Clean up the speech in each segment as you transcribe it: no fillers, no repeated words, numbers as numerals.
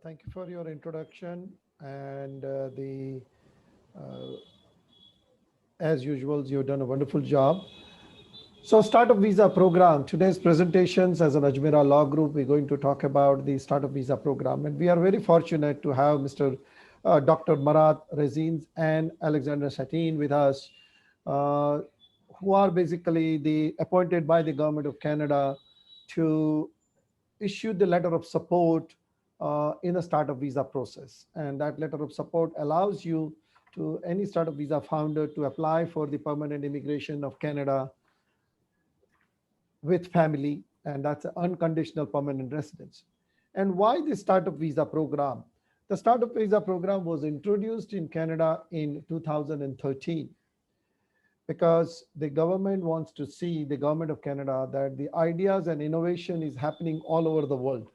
Thank you for your introduction and uh, as usual, you've done a wonderful job. So startup visa program, today's presentations as an Ajmera Law Group, we're going to talk about the startup visa program. And we are very fortunate to have Mr. Dr. Marat Resins and Alexander Satin with us, uh, who are basically appointed by the government of Canada to issue the letter of support in a startup visa process. And that letter of support allows you to any startup visa founder to apply for the permanent immigration of Canada with family, and that's an unconditional permanent residence. And why the startup visa program? The startup visa program was introduced in Canada in 2013 because the government wants to see, the government of Canada, that the ideas and innovation is happening all over the world.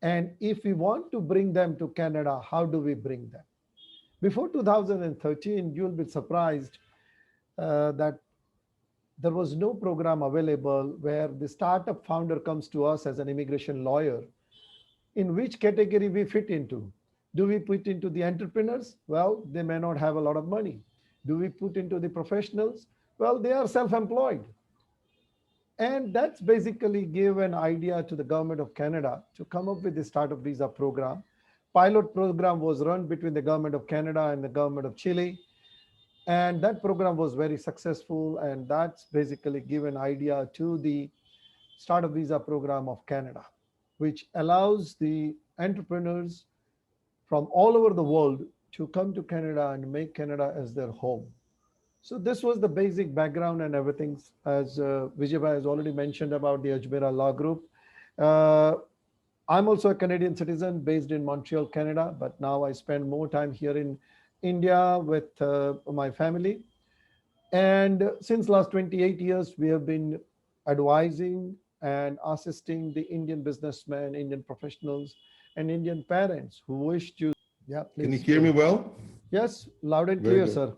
And if we want to bring them to Canada, how do we bring them? Before 2013, you'll be surprised that there was no program available where the startup founder comes to us as an immigration lawyer. In which category we fit into? Do we put into the entrepreneurs? Well, they may not have a lot of money. Do we put into the professionals? Well, they are self-employed. And that's basically give an idea to the government of Canada to come up with the startup visa program. Pilot program was run between the government of Canada and the government of Chile. And that program was very successful. And that's basically give an idea to the startup visa program of Canada, which allows the entrepreneurs from all over the world to come to Canada and make Canada as their home. So this was the basic background and everything, as Vijay has already mentioned about the Ajmera Law Group. Uh, I'm also a Canadian citizen based in Montreal, Canada, but now I spend more time here in India with my family. And since last 28 years, we have been advising and assisting the Indian businessmen, Indian professionals, and Indian parents who wish to. Yeah, Can you please hear go me ahead. well? Yes, loud and Very clear, good. sir.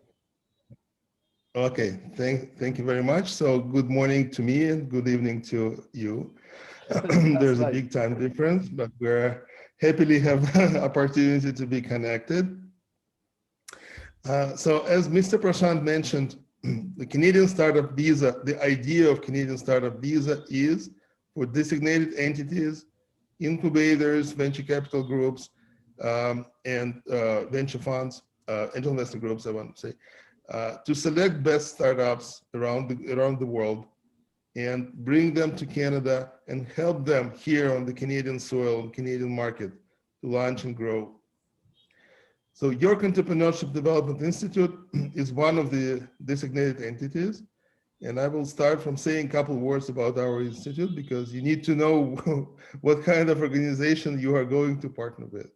Okay, thank you very much. So good morning to me and good evening to you. That's There's a right. big time difference, but we're happily have opportunity to be connected. So as Mr. Prashant mentioned, the Canadian Startup Visa, the idea of Canadian Startup Visa is for designated entities, incubators, venture capital groups, and venture funds, angel investor groups, I want to say, to select best startups around the world and bring them to Canada and help them here on the Canadian soil, Canadian market to launch and grow. So York Entrepreneurship Development Institute is one of the designated entities. And I will start from saying a couple of words about our institute because you need to know what kind of organization you are going to partner with.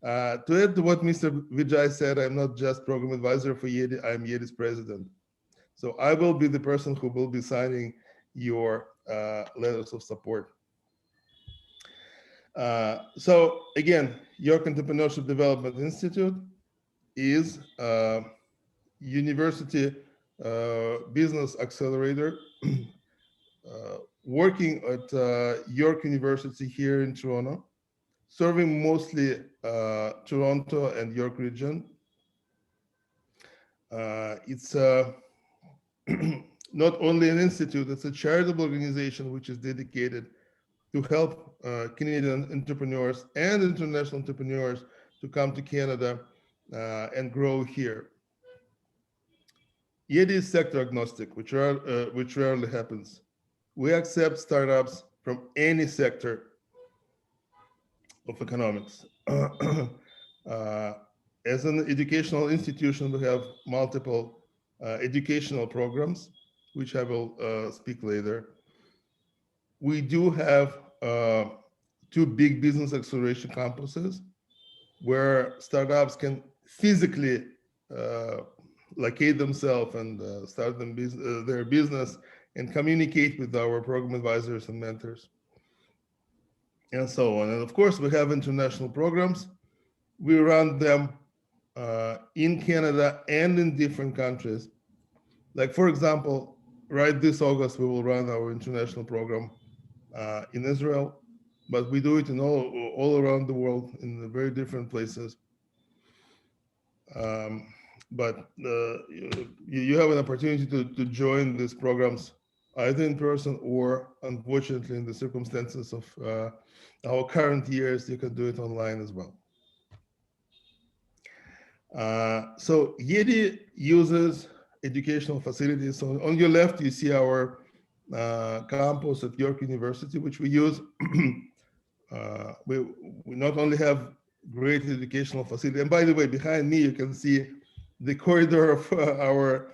To add to what Mr. Vijay said, I'm not just program advisor for YEDI, I'm YEDI's president. So I will be the person who will be signing your letters of support. So again, York Entrepreneurship Development Institute is a university business accelerator working at York University here in Toronto, serving mostly Toronto and York region. It's not only an institute, it's a charitable organization which is dedicated to help Canadian entrepreneurs and international entrepreneurs to come to Canada and grow here. YEDI is sector agnostic, which rarely happens. We accept startups from any sector of economics. As an educational institution, we have multiple educational programs, which I will speak later. We do have two big business acceleration campuses where startups can physically locate themselves and start their business and communicate with our program advisors and mentors and so on. And of course, we have international programs. We run them in Canada and in different countries. Like, for example, right this August, we will run our international program in Israel. but we do it in all around the world in very different places. But you have an opportunity to join these programs either in person or, unfortunately, in the circumstances of our current years, you can do it online as well. So YEDI uses educational facilities. So on your left, you see our campus at York University, which we use. We not only have great educational facility, and by the way, behind me, you can see the corridor of our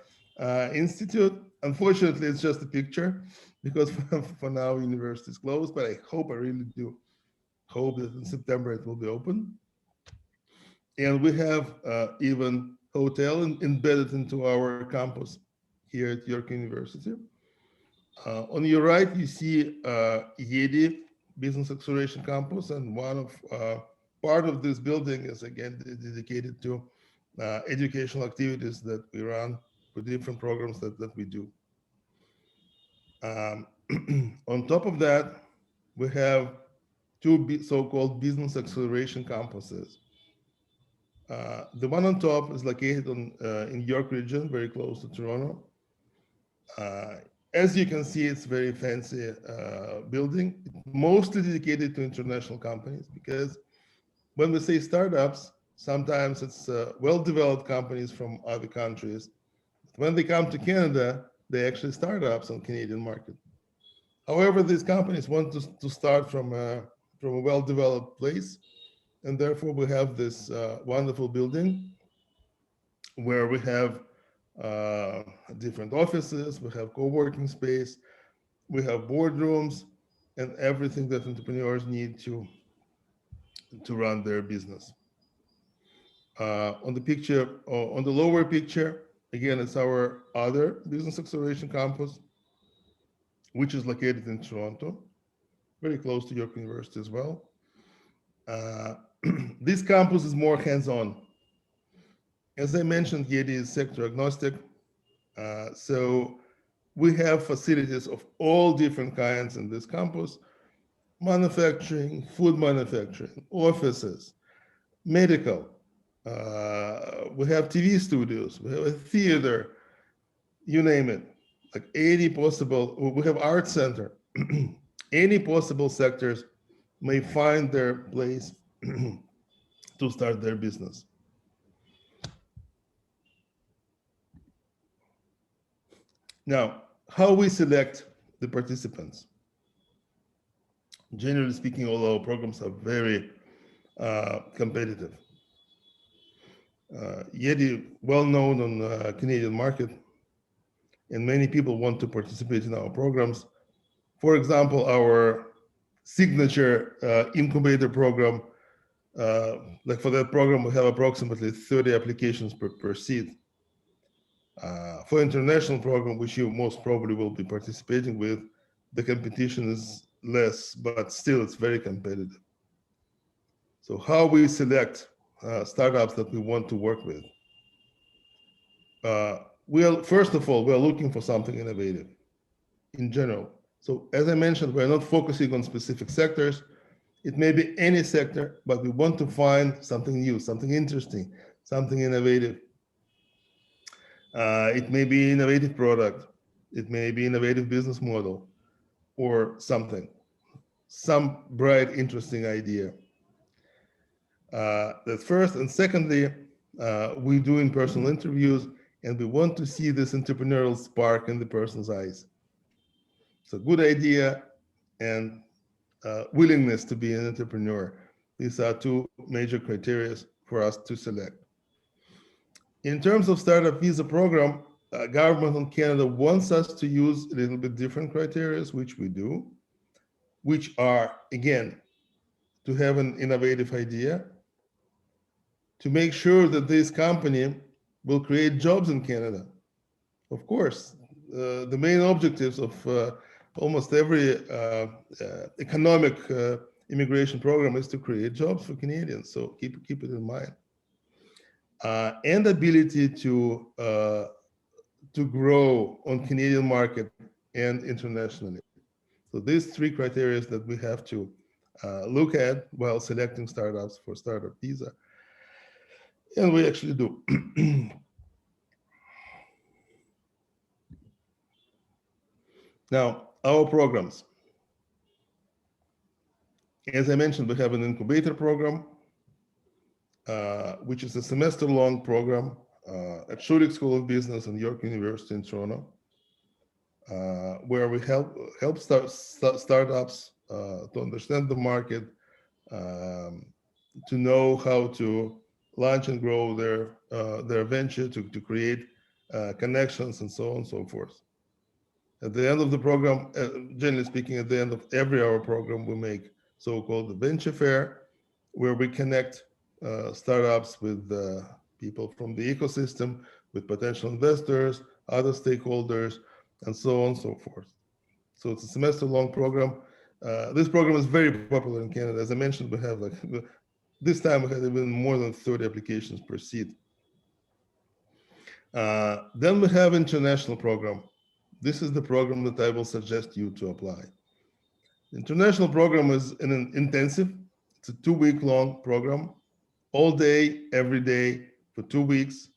institute. Unfortunately, it's just a picture because for now, university is closed, but I really do hope that in September it will be open. And we have even hotel embedded into our campus here at York University. On your right, you see YEDI Business Acceleration Campus, and one of part of this building is again dedicated to educational activities that we run with different programs that we do. On top of that, we have two so-called business acceleration campuses. The one on top is located in York region, very close to Toronto. As you can see, it's very fancy building, mostly dedicated to international companies, because when we say startups, sometimes it's well-developed companies from other countries. When they come to Canada, they actually startups on Canadian market. However, these companies want to start from a well-developed place, and therefore we have this wonderful building where we have different offices, we have co-working space, we have boardrooms, and everything that entrepreneurs need to run their business. On the picture, on the lower picture, again, it's our other business acceleration campus, which is located in Toronto, very close to York University as well. This campus is more hands-on. As I mentioned, YEDI is sector agnostic. So we have facilities of all different kinds in this campus: manufacturing, food manufacturing, offices, medical. We have TV studios, we have a theater, you name it, like 80 possible, we have art center. Any possible sectors may find their place to start their business. Now, how we select the participants? Generally speaking, all our programs are very competitive. YEDI, well known on the Canadian market, and many people want to participate in our programs. For example, our signature incubator program, like for that program, we have approximately 30 applications per seat. For international program, which you most probably will be participating with, the competition is less, but still it's very competitive. So how we select startups that we want to work with? First of all, we're looking for something innovative in general. So as I mentioned, we're not focusing on specific sectors. It may be any sector, but we want to find something new, something interesting, something innovative. It may be innovative product. It may be innovative business model or something, some bright, interesting idea. That's first. And secondly, we do in-person interviews, and we want to see this entrepreneurial spark in the person's eyes. So good idea and willingness to be an entrepreneur. These are two major criteria for us to select. In terms of startup visa program, government of Canada wants us to use a little bit different criteria, which we do, which are, again, to have an innovative idea, to make sure that this company will create jobs in Canada. Of course, the main objectives of almost every economic immigration program is to create jobs for Canadians. So keep it in mind. And ability to grow on Canadian market and internationally. So these three criteria that we have to look at while selecting startups for startup visa. And we actually do. Now, our programs. As I mentioned, we have an incubator program, which is a semester-long program at Zurich School of Business and York University in Toronto, where we help startups to understand the market, to know how to launch and grow their venture, to create connections, and so on and so forth. At the end of the program, generally speaking, at the end of every hour program, we make so-called venture fair, where we connect startups with people from the ecosystem, with potential investors, other stakeholders, and so on and so forth. So it's a semester-long program. This program is very popular in Canada. As I mentioned, we have this time we had even more than 30 applications per seat. Then we have international program. This is the program that I will suggest you to apply. The international program is an intensive, it's a 2-week-long program, all day, every day, for 2 weeks,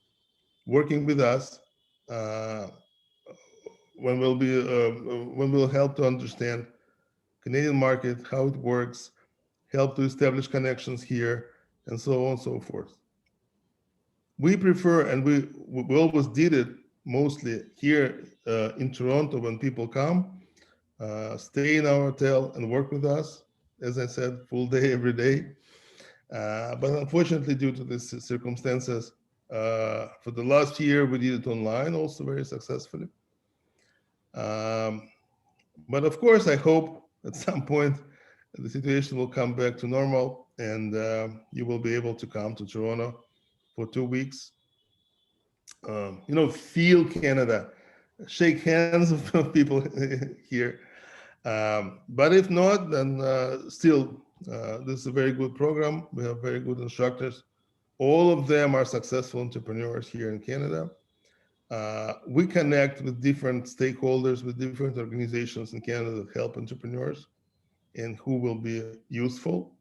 working with us, when we'll help to understand Canadian market, how it works, help to establish connections here, and so on and so forth. We prefer, and we always did it mostly here in Toronto when people come, stay in our hotel and work with us, as I said, full day, every day. But unfortunately, due to these circumstances, for the last year, we did it online also very successfully. But of course, I hope at some point the situation will come back to normal and you will be able to come to Toronto for 2 weeks. Feel Canada, shake hands with people here. But if not, then still, this is a very good program. We have very good instructors. All of them are successful entrepreneurs here in Canada. We connect with different stakeholders, with different organizations in Canada that help entrepreneurs and who will be useful.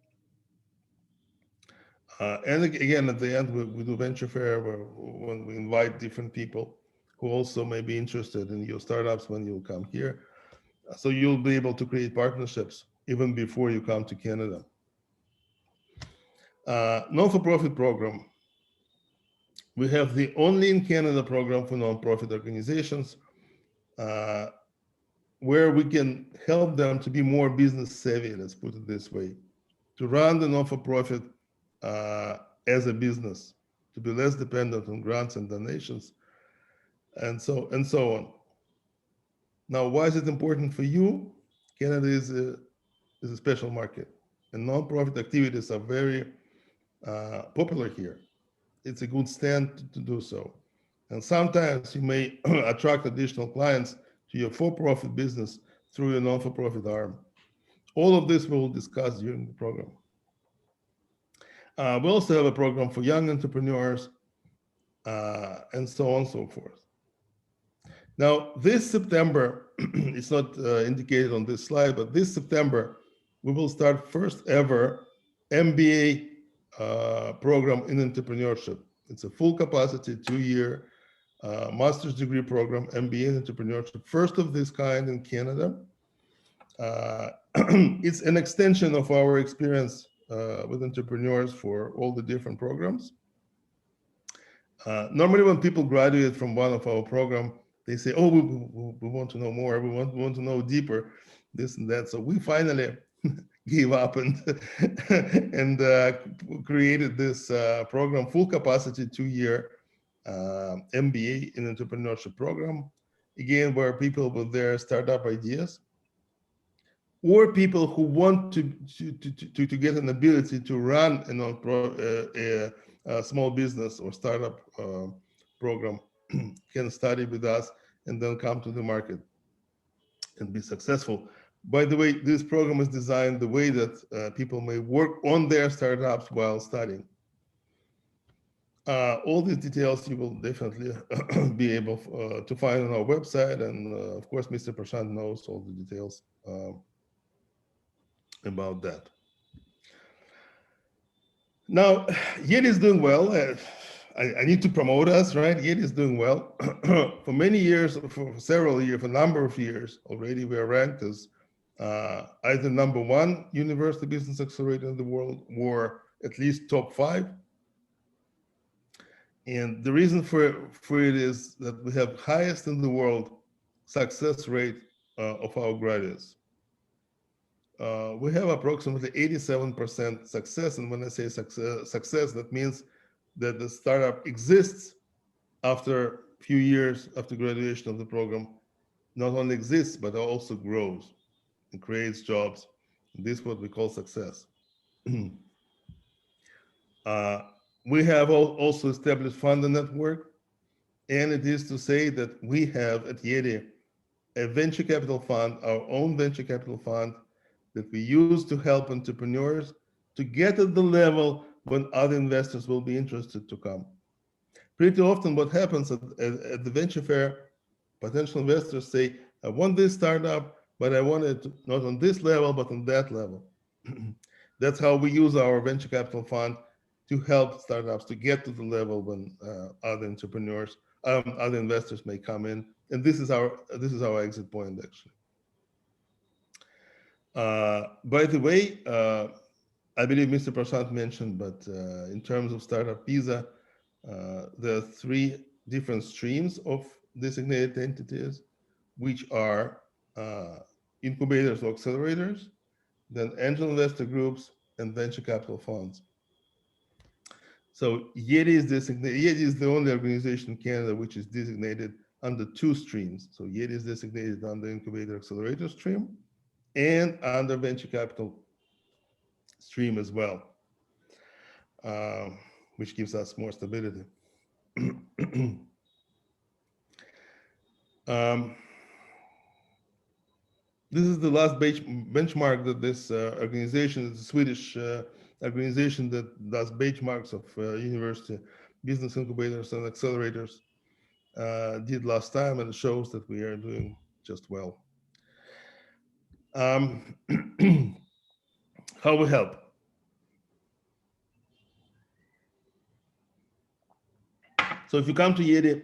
And again, at the end, we do venture fair when we invite different people who also may be interested in your startups when you come here. So you'll be able to create partnerships even before you come to Canada. Non-for-profit program. We have the only in Canada program for non-profit organizations where we can help them to be more business savvy, let's put it this way, to run the non-for-profit as a business, to be less dependent on grants and donations, and so on. Now, why is it important for you? Canada is a special market, and non-profit activities are very popular here. It's a good stand to do so. And sometimes you may attract additional clients to your for-profit business through your non-for-profit arm. All of this we'll discuss during the program. We also have a program for young entrepreneurs and so on and so forth. Now, this September, it's not indicated on this slide, but this September, we will start first ever MBA program in entrepreneurship. It's a full capacity 2-year master's degree program, MBA in entrepreneurship, first of this kind in Canada. It's an extension of our experience with entrepreneurs for all the different programs. Normally when people graduate from one of our programs, they say, oh, we want to know more, we want to know deeper, this and that. So we finally gave up and created this program, full capacity 2-year MBA in entrepreneurship program, again, where people with their startup ideas or people who want to get an ability to run a small business or startup program can study with us and then come to the market and be successful. By the way, this program is designed the way that people may work on their startups while studying. All these details you will definitely be able to find on our website. And of course, Mr. Prashant knows all the details about that. Now, Yale is doing well. I need to promote us, right? Yale is doing well. For many years, for several years, for a number of years already, we are ranked as either #1 university business accelerator in the world or at least top 5. And the reason for it is that we have highest in the world success rate of our graduates. We have approximately 87% success. And when I say success, that means that the startup exists after a few years after graduation of the program, not only exists, but also grows and creates jobs. This is what we call success. We have also established funder network. And it is to say that we have at Yale a venture capital fund, our own venture capital fund, that we use to help entrepreneurs to get at the level when other investors will be interested to come. Pretty often what happens at the venture fair, potential investors say, I want this startup, but I want it not on this level, but on that level. That's how we use our venture capital fund to help startups to get to the level when other entrepreneurs, other investors may come in. And this is our exit point, actually. By the way, I believe Mr. Prashant mentioned, but in terms of startup visa, there are 3 different streams of designated entities, which are incubators or accelerators, then angel investor groups, and venture capital funds. So Yale is the only organization in Canada which is designated under 2 streams. So Yale is designated under incubator accelerator stream and under venture capital stream as well, which gives us more stability. This is the last benchmark that this organization, the Swedish organization that does benchmarks of university business incubators and accelerators, did last time, and it shows that we are doing just well. How we help? So if you come to Yale,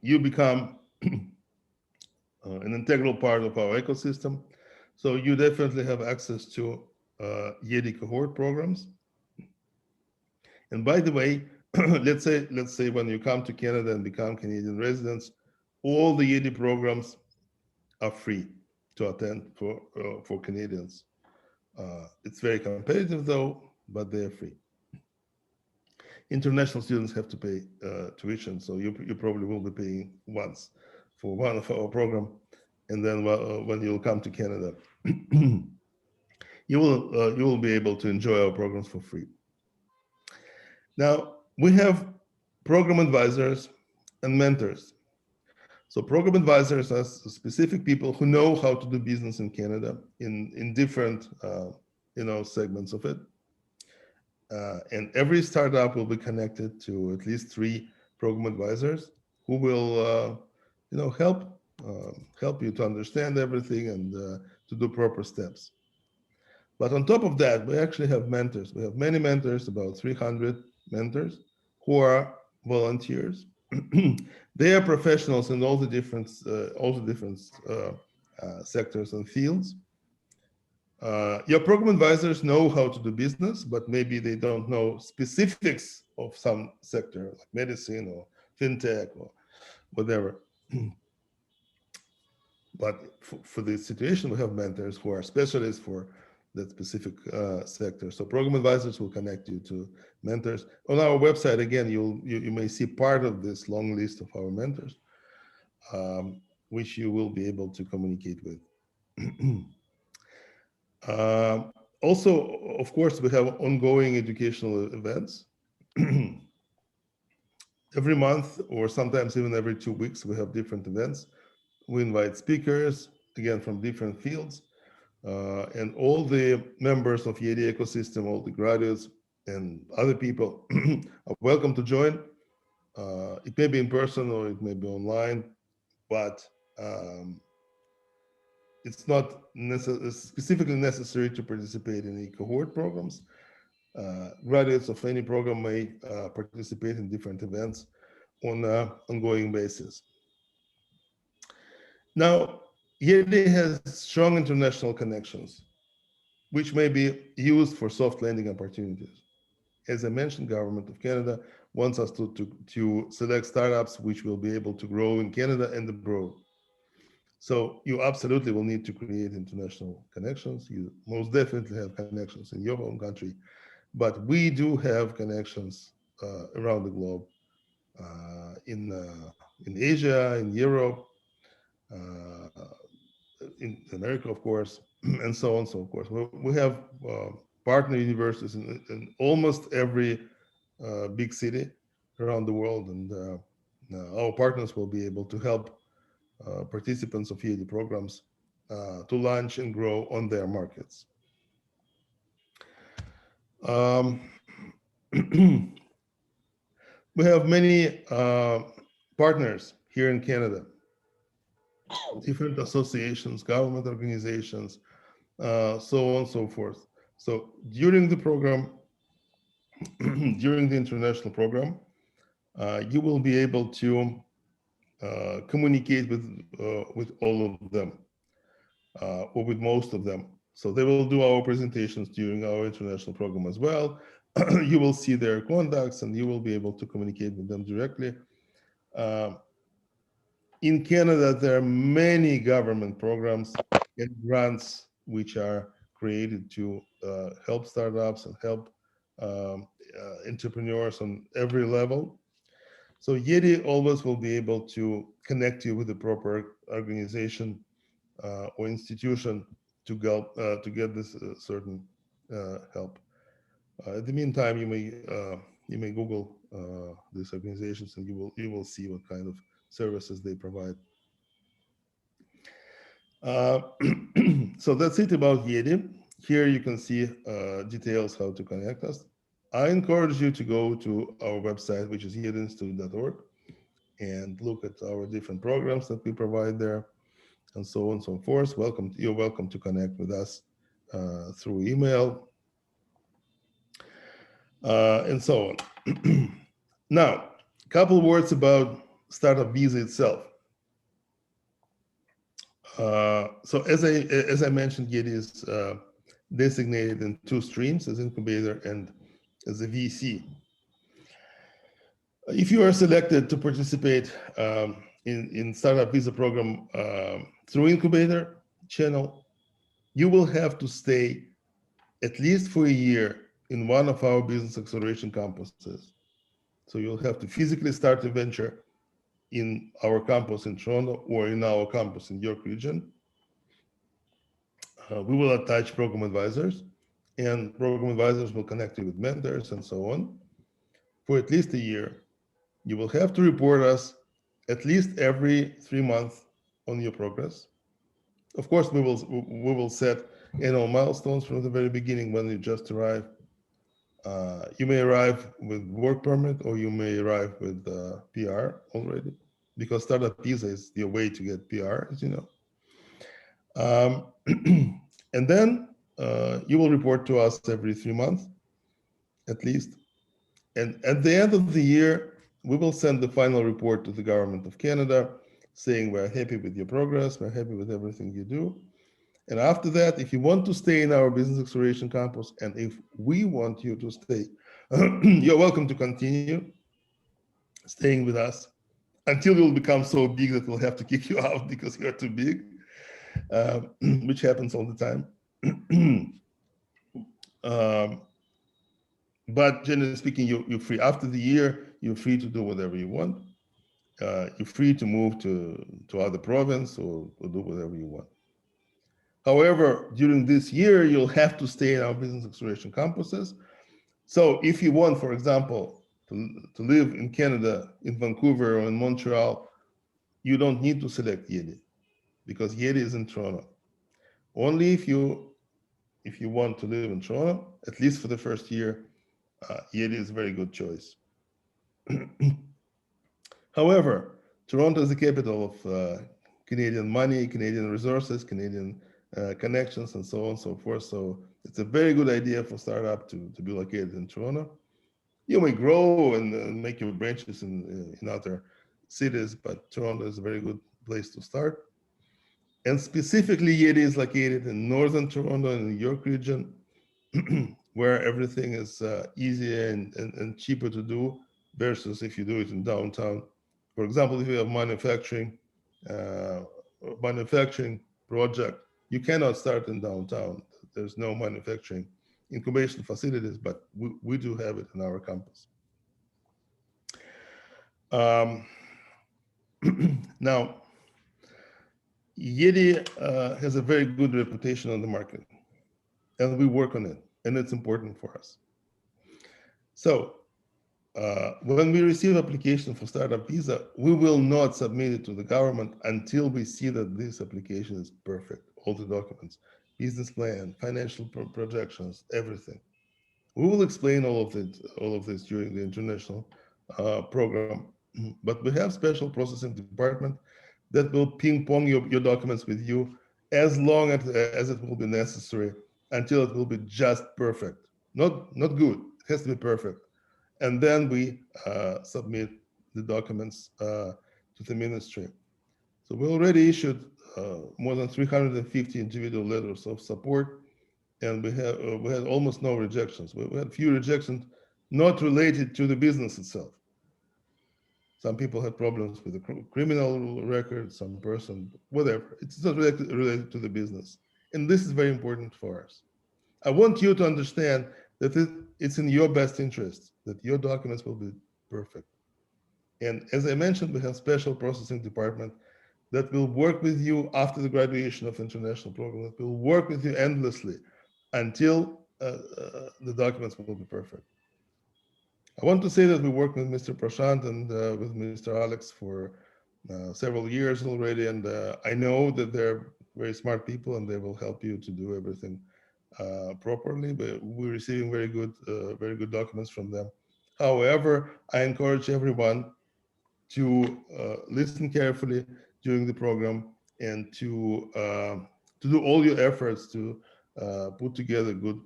you become an integral part of our ecosystem. So you definitely have access to Yale cohort programs. And by the way, let's say when you come to Canada and become Canadian residents, all the Yale programs are free to attend for Canadians. It's very competitive though, but they're free. International students have to pay tuition, so you probably will be paying once for one of our program, and then when you'll come to Canada, you will be able to enjoy our programs for free. Now we have program advisors and mentors. So program advisors are specific people who know how to do business in Canada in different segments of it. And every startup will be connected to at least 3 program advisors who will help you to understand everything and to do proper steps. But on top of that, we actually have mentors. We have many mentors, about 300 mentors, who are volunteers. They are professionals in all the different sectors and fields. Your program advisors know how to do business, but maybe they don't know specifics of some sector, like medicine or fintech or whatever. But for this situation, we have mentors who are specialists for that specific sector. So program advisors will connect you to mentors. On our website, again, you may see part of this long list of our mentors, which you will be able to communicate with. Also, of course, we have ongoing educational events. Every month, or sometimes even every 2 weeks, we have different events. We invite speakers, again, from different fields. And all the members of Yale ecosystem, all the graduates and other people are welcome to join. It may be in person or it may be online, but it's not specifically necessary to participate in the cohort programs. Graduates of any program may participate in different events on an ongoing basis. Now, YEDI has strong international connections, which may be used for soft landing opportunities. As I mentioned, Government of Canada wants us to select startups which will be able to grow in Canada and abroad. So you absolutely will need to create international connections. You most definitely have connections in your home country, but we do have connections around the globe, in Asia, in Europe, uh, in America, of course, and so on. So, of course, we have partner universities in almost every big city around the world, and our partners will be able to help participants of EAD programs to launch and grow on their markets. We have many partners here in Canada, different associations, government organizations, so on and so forth. So during the program, during the international program, you will be able to communicate with all of them, or with most of them. So they will do our presentations during our international program as well. You will see their contacts and you will be able to communicate with them directly. In Canada, there are many government programs and grants which are created to help startups and help entrepreneurs on every level. So YEDI always will be able to connect you with the proper organization or institution to get this certain help. In the meantime, you may Google these organizations and you will see what kind of services they provide. So that's it about YEDI. Here you can see details how to connect us. I encourage you to go to our website, which is yediinstitute.org, and look at our different programs that we provide there, and so on and so forth. You're welcome to connect with us through email, and so on. Now, a couple words about startup visa itself. So as I mentioned, YEDI is designated in two streams, as incubator and as a VC. If you are selected to participate in startup visa program through incubator channel, you will have to stay at least for a year in one of our business acceleration campuses. So you'll have to physically start a venture in our campus in Toronto or in our campus in York region. We will attach program advisors, and program advisors will connect you with mentors and so on. For at least a year, you will have to report us at least every 3 months on your progress. Of course, we will set annual milestones from the very beginning when you just arrive. You may arrive with work permit, or you may arrive with PR already, because startup visa is the way to get PR, as you know. And then you will report to us every 3 months, at least. And at the end of the year, we will send the final report to the Government of Canada saying we're happy with your progress, we're happy with everything you do. And after that, if you want to stay in our business acceleration campus, and if we want you to stay, you're welcome to continue staying with us until you'll become so big that we'll have to kick you out because you're too big, which happens all the time. But generally speaking, you're free. After the year, you're free to do whatever you want. You're free to move to other province or do whatever you want. However, during this year, you'll have to stay in our business acceleration campuses. So if you want, for example, to live in Canada, in Vancouver or in Montreal, you don't need to select YEDI, because YEDI is in Toronto. Only if you want to live in Toronto, at least for the first year, YEDI is a very good choice. However, Toronto is the capital of Canadian money, Canadian resources, Canadian connections and so on and so forth. So it's a very good idea for startup to be located in Toronto. You may grow and make your branches in other cities, but Toronto is a very good place to start. And specifically, Yeti is located in northern Toronto in the York region, where everything is easier and cheaper to do versus if you do it in downtown. For example, if you have manufacturing project, you cannot start in downtown. There's no manufacturing incubation facilities, but we do have it in our campus. Now, Yeti has a very good reputation on the market, and we work on it, and it's important for us. So when we receive application for startup visa, we will not submit it to the government until we see that this application is perfect. All the documents, business plan, financial projections, everything. We will explain all of this during the international program, but we have special processing department that will ping pong your documents with you as long as it will be necessary until it will be just perfect. Not good, it has to be perfect. And then we submit the documents to the ministry. So we already issued more than 350 individual letters of support, and we had almost no rejections. We had few rejections not related to the business itself. Some people had problems with the criminal record, some person, whatever. It's not related to the business. And this is very important for us. I want you to understand that it's in your best interest that your documents will be perfect. And as I mentioned, we have special processing department that will work with you after the graduation of international program, that will work with you endlessly until the documents will be perfect. I want to say that we work with Mr. Prashant and with Mr. Alex for several years already, and I know that they're very smart people and they will help you to do everything properly, but we're receiving very good documents from them. However, I encourage everyone to listen carefully during the program and to do all your efforts to put together good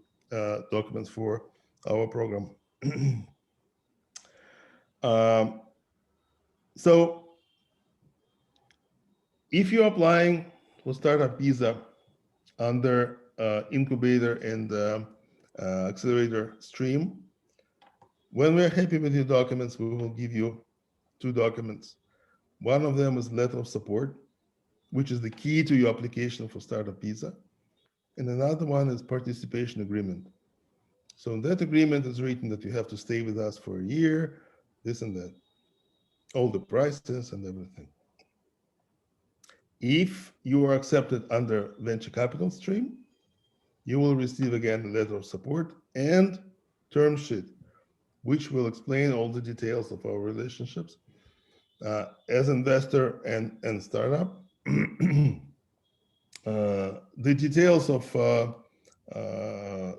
documents for our program. So if you're applying for startup visa under incubator and accelerator stream, when we're happy with your documents, we will give you 2 documents. One of them is letter of support, which is the key to your application for startup visa. And another one is participation agreement. So in that agreement is written that you have to stay with us for a year, this and that, all the prices and everything. If you are accepted under venture capital stream, you will receive again a letter of support and term sheet, which will explain all the details of our relationships as investor and startup. The details of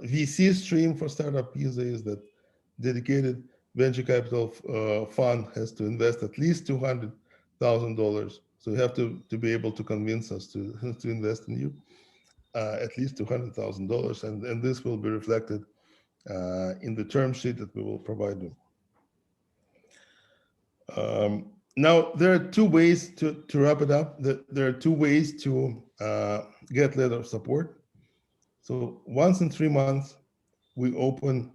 VC stream for startup visa is that dedicated venture capital fund has to invest at least $200,000. So you have to be able to convince us to invest in you at least $200,000, and this will be reflected in the term sheet that we will provide you. Now, there are 2 ways to wrap it up. There are 2 ways to get letter of support. So once in 3 months, we open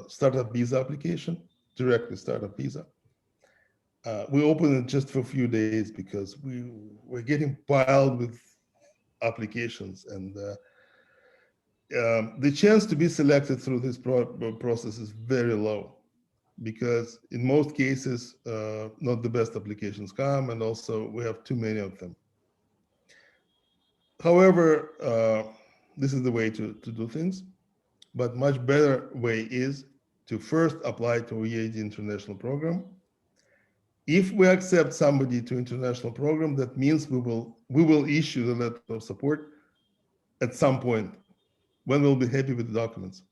startup visa application, directly startup visa. We open it just for a few days because we're getting piled with applications, and the chance to be selected through this process is very low, because in most cases, not the best applications come, and also we have too many of them. However, this is the way to do things, but much better way is to first apply to EAD international program. If we accept somebody to international program, that means we will issue the letter of support at some point when we'll be happy with the documents.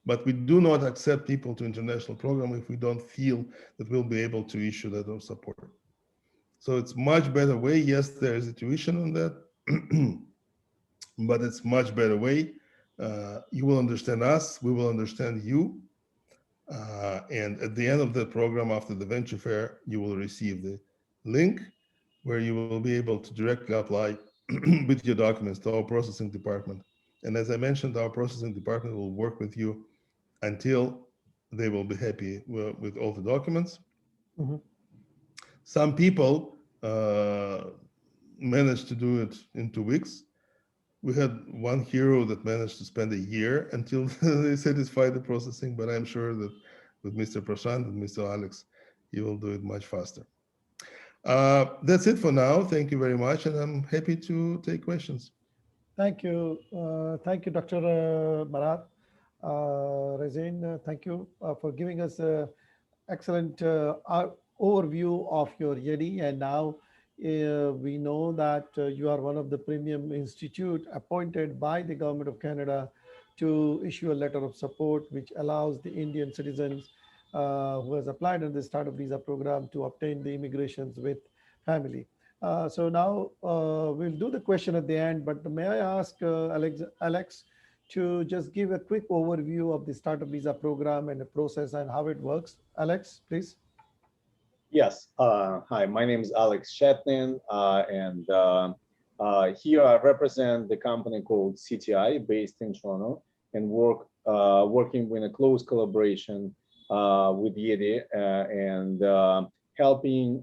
But we do not accept people to international program if we don't feel that we'll be able to issue letter of support. So it's much better way. Yes, there is a tuition on that, but it's much better way. You will understand us, we will understand you. And at the end of the program, after the venture fair, you will receive the link where you will be able to directly apply with your documents to our processing department. And as I mentioned, our processing department will work with you until they will be happy with all the documents. Mm-hmm. Some people managed to do it in 2 weeks. We had one hero that managed to spend a year until they satisfied the processing, but I'm sure that with Mr. Prashant and Mr. Alex, he will do it much faster. That's it for now. Thank you very much, and I'm happy to take questions. Thank you. Thank you, Dr. Marat. Rezin, thank you for giving us an excellent overview of your YEDI. And now we know that you are one of the premium institute appointed by the Government of Canada to issue a letter of support, which allows the Indian citizens who has applied in the startup visa program to obtain the immigrations with family. So now we'll do the question at the end, but may I ask Alex to just give a quick overview of the startup visa program and the process and how it works? Alex, please. Yes. Hi, my name is Alex Shetnin, and here I represent the company called CTI, based in Toronto, and working in a close collaboration with YEDI and helping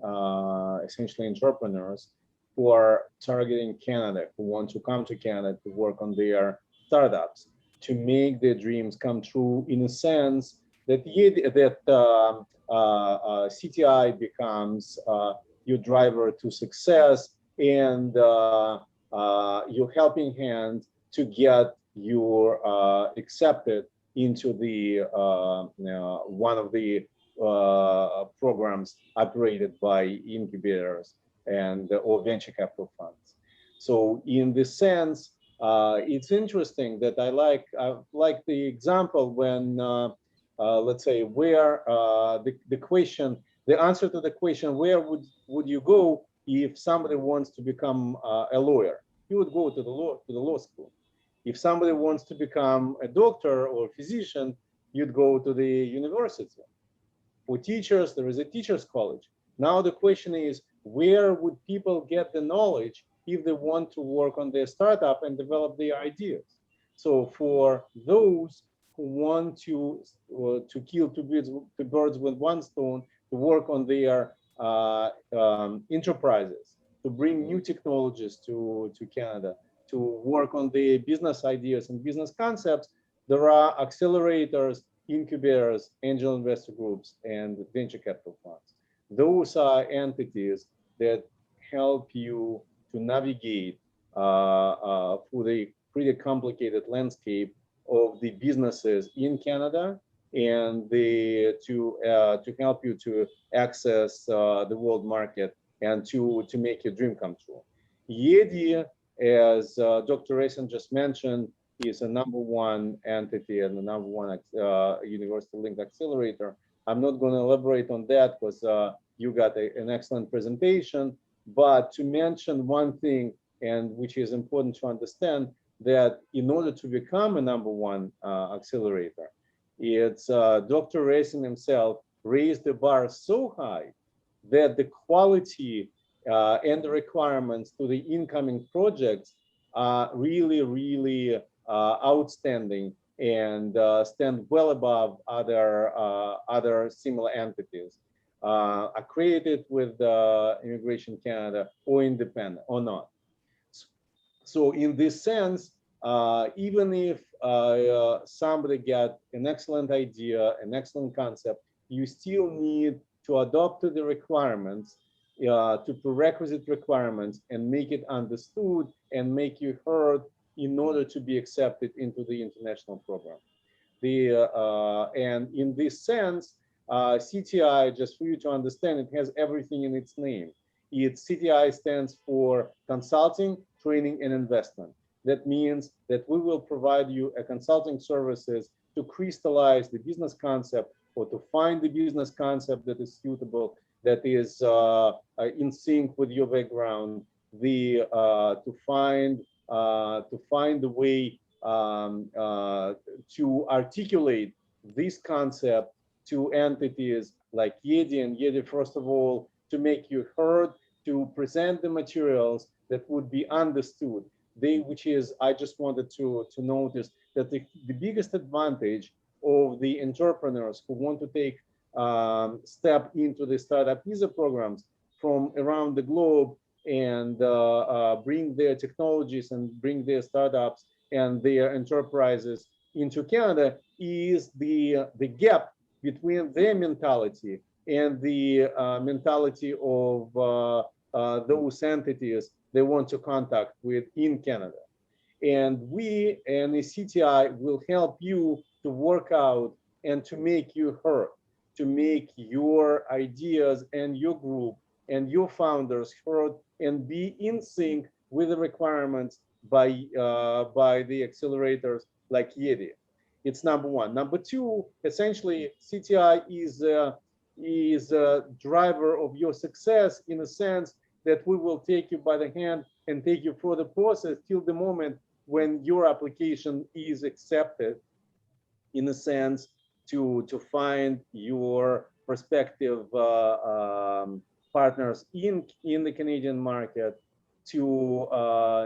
essentially entrepreneurs who are targeting Canada, who want to come to Canada to work on their startups, to make their dreams come true, in a sense that CTI becomes your driver to success and your helping hand to get your accepted into the one of the programs operated by incubators and or venture capital funds. So in this sense, it's interesting that I like the example when let's say where the answer to the question, where would you go if somebody wants to become a lawyer? You would go to the law school. If somebody wants to become a doctor or a physician, you'd go to the university. For teachers, there is a teachers college. Now the question is, where would people get the knowledge if they want to work on their startup and develop their ideas? So for those who want to kill two birds with one stone, to work on their enterprises, to bring new technologies to Canada, to work on the business ideas and business concepts, there are accelerators, incubators, angel investor groups, and venture capital funds. Those are entities that help you to navigate through the pretty complicated landscape of the businesses in Canada and to help you to access the world market and to make your dream come true. YEDI, as Dr. Rayson just mentioned, is a #1 entity and the #1 university-linked accelerator. I'm not going to elaborate on that because you got an excellent presentation, but to mention one thing, and which is important to understand, that in order to become a #1 accelerator, it's Dr. Racing himself raised the bar so high that the quality and the requirements to the incoming projects are really, really outstanding and stand well above other similar entities accredited with Immigration Canada or independent or not. So in this sense, even if somebody got an excellent idea, an excellent concept, you still need to adopt to the requirements, to prerequisite requirements, and make it understood and make you heard in order to be accepted into the international program. And in this sense, CTI, just for you to understand, it has everything in its name. CTI stands for consulting, training, and investment. That means that we will provide you a consulting services to crystallize the business concept or to find the business concept that is suitable, that is in sync with your background, to find to find a way to articulate this concept to entities like YEDI, and YEDI, first of all, to make you heard, to present the materials that would be understood. Which is, I just wanted to notice that the biggest advantage of the entrepreneurs who want to take step into the startup visa programs from around the globe and bring their technologies and bring their startups and their enterprises into Canada is the gap between their mentality and the mentality of those entities they want to contact with in Canada. And we and the CTI will help you to work out and to make you heard, to make your ideas and your group and your founders heard and be in sync with the requirements by the accelerators like YEDI. It's number one. Number two, essentially, CTI is a driver of your success in a sense that we will take you by the hand and take you through the process till the moment when your application is accepted, in a sense, to find your prospective partners in the Canadian market, to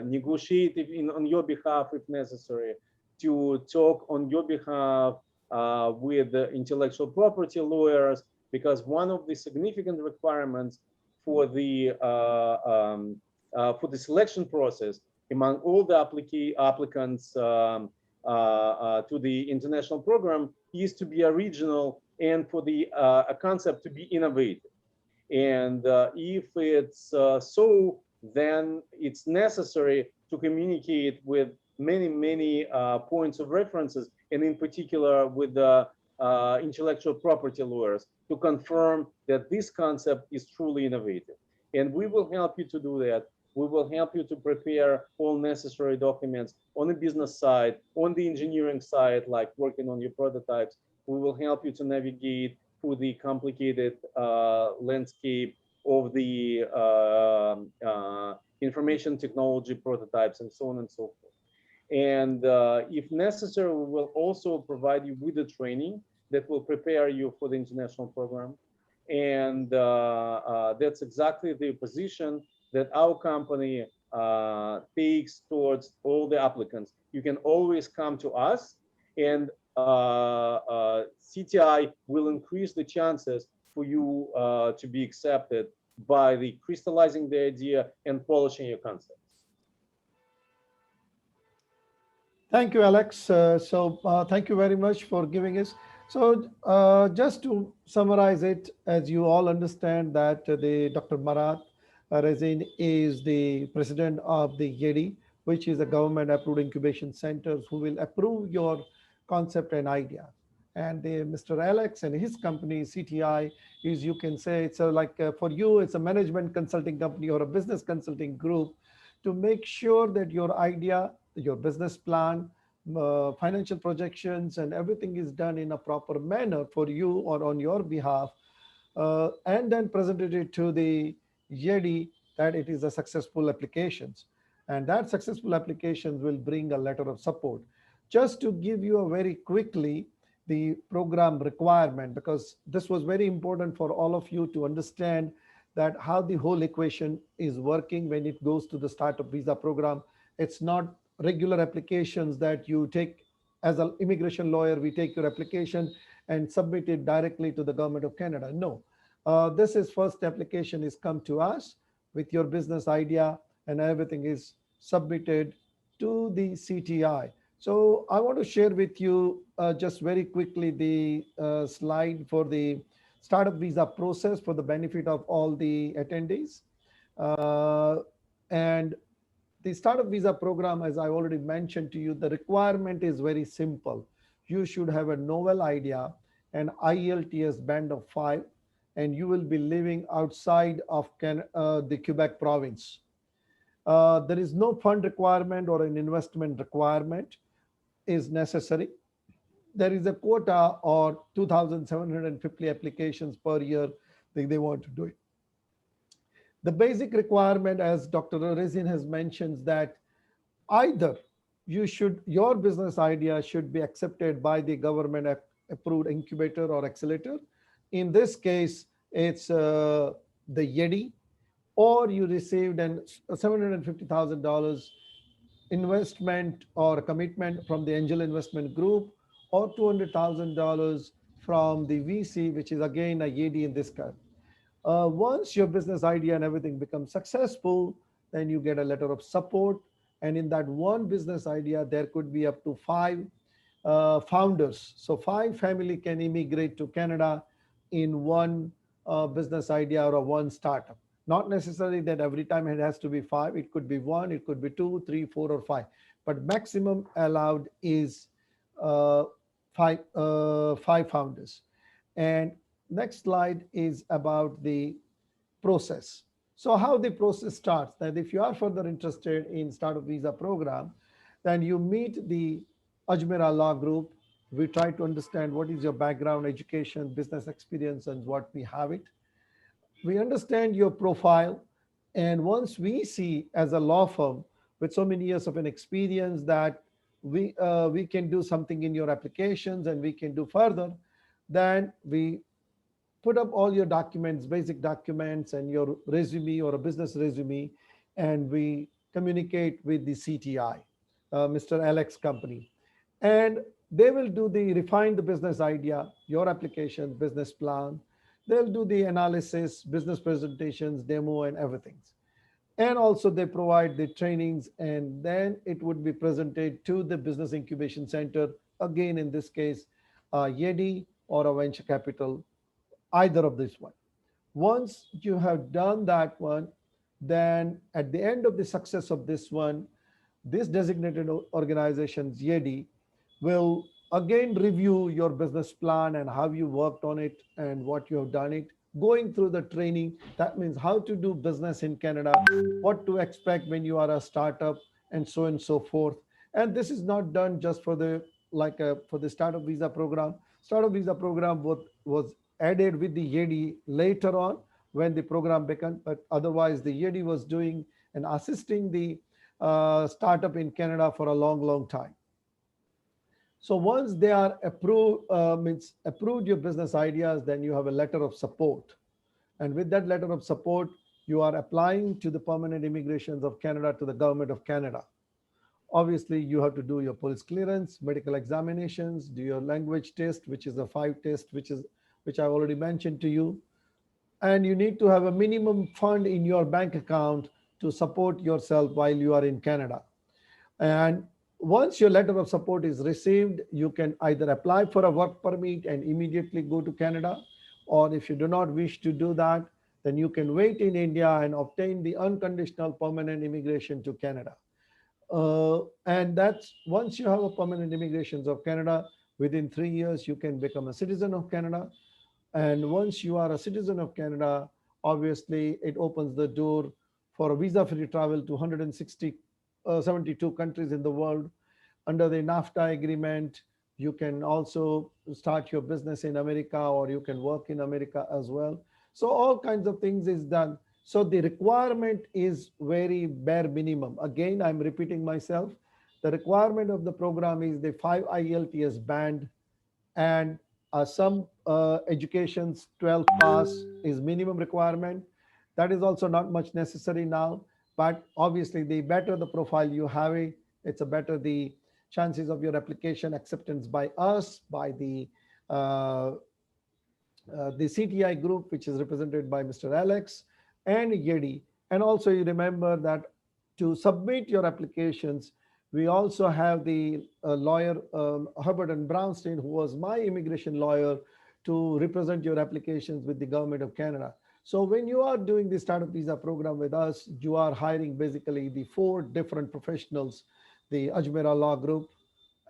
negotiate on your behalf if necessary, to talk on your behalf with the intellectual property lawyers, because one of the significant requirements for the selection process among all the applicants to the international program is to be original and for the a concept to be innovative. And if it's so, then it's necessary to communicate with many points of references, and in particular with the intellectual property lawyers to confirm that this concept is truly innovative. And we will help you to do that. We will help you to prepare all necessary documents on the business side, on the engineering side, like working on your prototypes. We will help you to navigate through the complicated landscape of the information technology prototypes and so on and so forth. And if necessary, we will also provide you with the training that will prepare you for the international program. And that's exactly the position that our company takes towards all the applicants. You can always come to us, and CTI will increase the chances for you to be accepted by the crystallizing the idea and polishing your concepts. Thank you, Alex. Thank you very much for giving us. So just to summarize it, as you all understand that Dr. Marat Rezin is the president of the YEDI, which is a government-approved incubation centers who will approve your concept and idea. And Mr. Alex and his company, CTI, is, you can say, it's for you, it's a management consulting company or a business consulting group to make sure that your idea, your business plan, financial projections, and everything is done in a proper manner for you or on your behalf, and then presented it to the YEDI that it is a successful applications. And that successful applications will bring a letter of support. Just to give you a very quickly the program requirement, because this was very important for all of you to understand that how the whole equation is working when it goes to the startup visa program. It's not regular applications that you take as an immigration lawyer. We take your application and submit it directly to the government of Canada. No, this is first application is come to us with your business idea, and everything is submitted to the CTI. So I want to share with you just very quickly the slide for the startup visa process for the benefit of all the attendees. And the startup visa program, as I already mentioned to you, the requirement is very simple. You should have a novel idea, an IELTS band of 5, and you will be living outside of the Quebec province. There is no fund requirement or an investment requirement is necessary. There is a quota or 2,750 applications per year that they want to do it. The basic requirement, as Dr. Rezin has mentioned, that Either your business idea should be accepted by the government approved incubator or accelerator. In this case, it's the YEDI, or you received an $750,000 investment or commitment from the angel investment group, or $200,000 from the VC, which is again a YEDI in this case. Once your business idea and everything becomes successful, then you get a letter of support. And in that one business idea, there could be up to five founders. So five family can immigrate to Canada in one business idea or a one startup. Not necessarily that every time it has to be five. It could be one, it could be two, three, four, or five. But maximum allowed is uh, five founders. And next slide is about the process. So how the process starts, that if you are further interested in startup visa program, then you meet the Ajmera Law Group. We try to understand what is your background, education, business experience, and what we have it. We understand your profile. And once we see as a law firm with so many years of an experience that we can do something in your applications and we can do further, then we put up all your documents, basic documents, and your resume or a business resume, and we communicate with the CTI, Mr. Alex company. And they will do the refine the business idea, your application, business plan. They'll do the analysis, business presentations, demo, and everything. And also they provide the trainings, and then it would be presented to the business incubation center. Again, in this case, YEDI or a venture capital, either of this one. Once you have done that one, then at the end of the success of this one, this designated organization's YEDI will again review your business plan and how you worked on it and what you have done it, going through the training. That means how to do business in Canada, what to expect when you are a startup, and so forth. And this is not done just for the for the startup visa program. Startup visa program was added with the YEDI later on when the program began, but otherwise the YEDI was doing and assisting the startup in Canada for a long, long time. So once they are approved, means approved your business ideas, then you have a letter of support. And with that letter of support, you are applying to the permanent immigrations of Canada to the government of Canada. Obviously, you have to do your police clearance, medical examinations, do your language test, which is a 5 test, which I already mentioned to you. And you need to have a minimum fund in your bank account to support yourself while you are in Canada. And once your letter of support is received, you can either apply for a work permit and immediately go to Canada, or if you do not wish to do that, then you can wait in India and obtain the unconditional permanent immigration to Canada. And that's once you have a permanent immigration of Canada, within 3 years, you can become a citizen of Canada. And once you are a citizen of Canada, obviously it opens the door for a visa-free travel to 72 countries in the world. Under the NAFTA agreement, you can also start your business in America, or you can work in America as well. So all kinds of things is done. So the requirement is very bare minimum. Again, I'm repeating myself. The requirement of the program is the 5 IELTS band, and some education's 12 pass is minimum requirement. That is also not much necessary now, but obviously the better the profile you have, it's a better the chances of your application acceptance by us, by the CTI group, which is represented by Mr. Alex and YEDI. And also you remember that to submit your applications, we also have the lawyer, Herbert and Brownstein, who was my immigration lawyer, to represent your applications with the government of Canada. So when you are doing the startup visa program with us, you are hiring basically the 4 different professionals: the Ajmera Law Group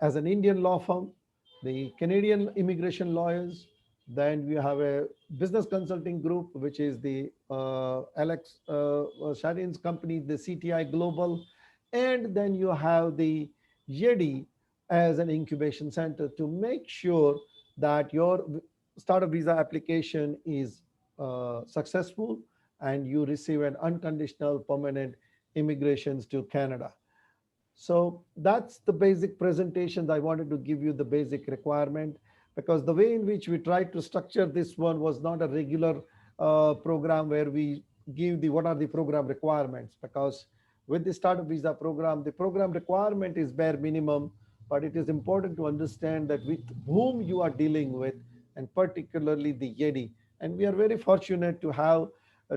as an Indian law firm, the Canadian immigration lawyers, then we have a business consulting group, which is the Alex Shadin's company, the CTI Global, and then you have the YEDI as an incubation center to make sure that your startup visa application is successful and you receive an unconditional permanent immigrations to Canada. So that's the basic presentations. I wanted to give you the basic requirement, because the way in which we tried to structure this one was not a regular program where we give the what are the program requirements, because with the startup visa program, the program requirement is bare minimum, but it is important to understand that with whom you are dealing with, and particularly the YEDI. And we are very fortunate to have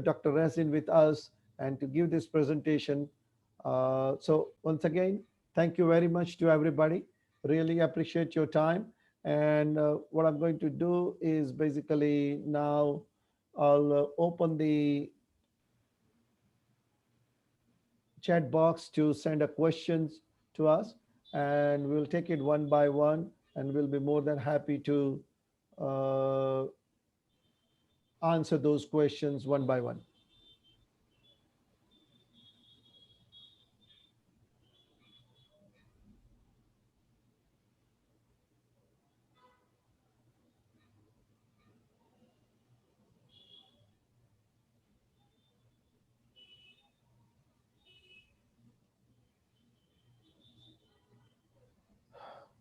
Dr. Resin with us and to give this presentation. So once again, thank you very much to everybody. Really appreciate your time. And what I'm going to do is basically now I'll open the chat box to send a questions to us, and we'll take it one by one, and we'll be more than happy to uh, answer those questions one by one.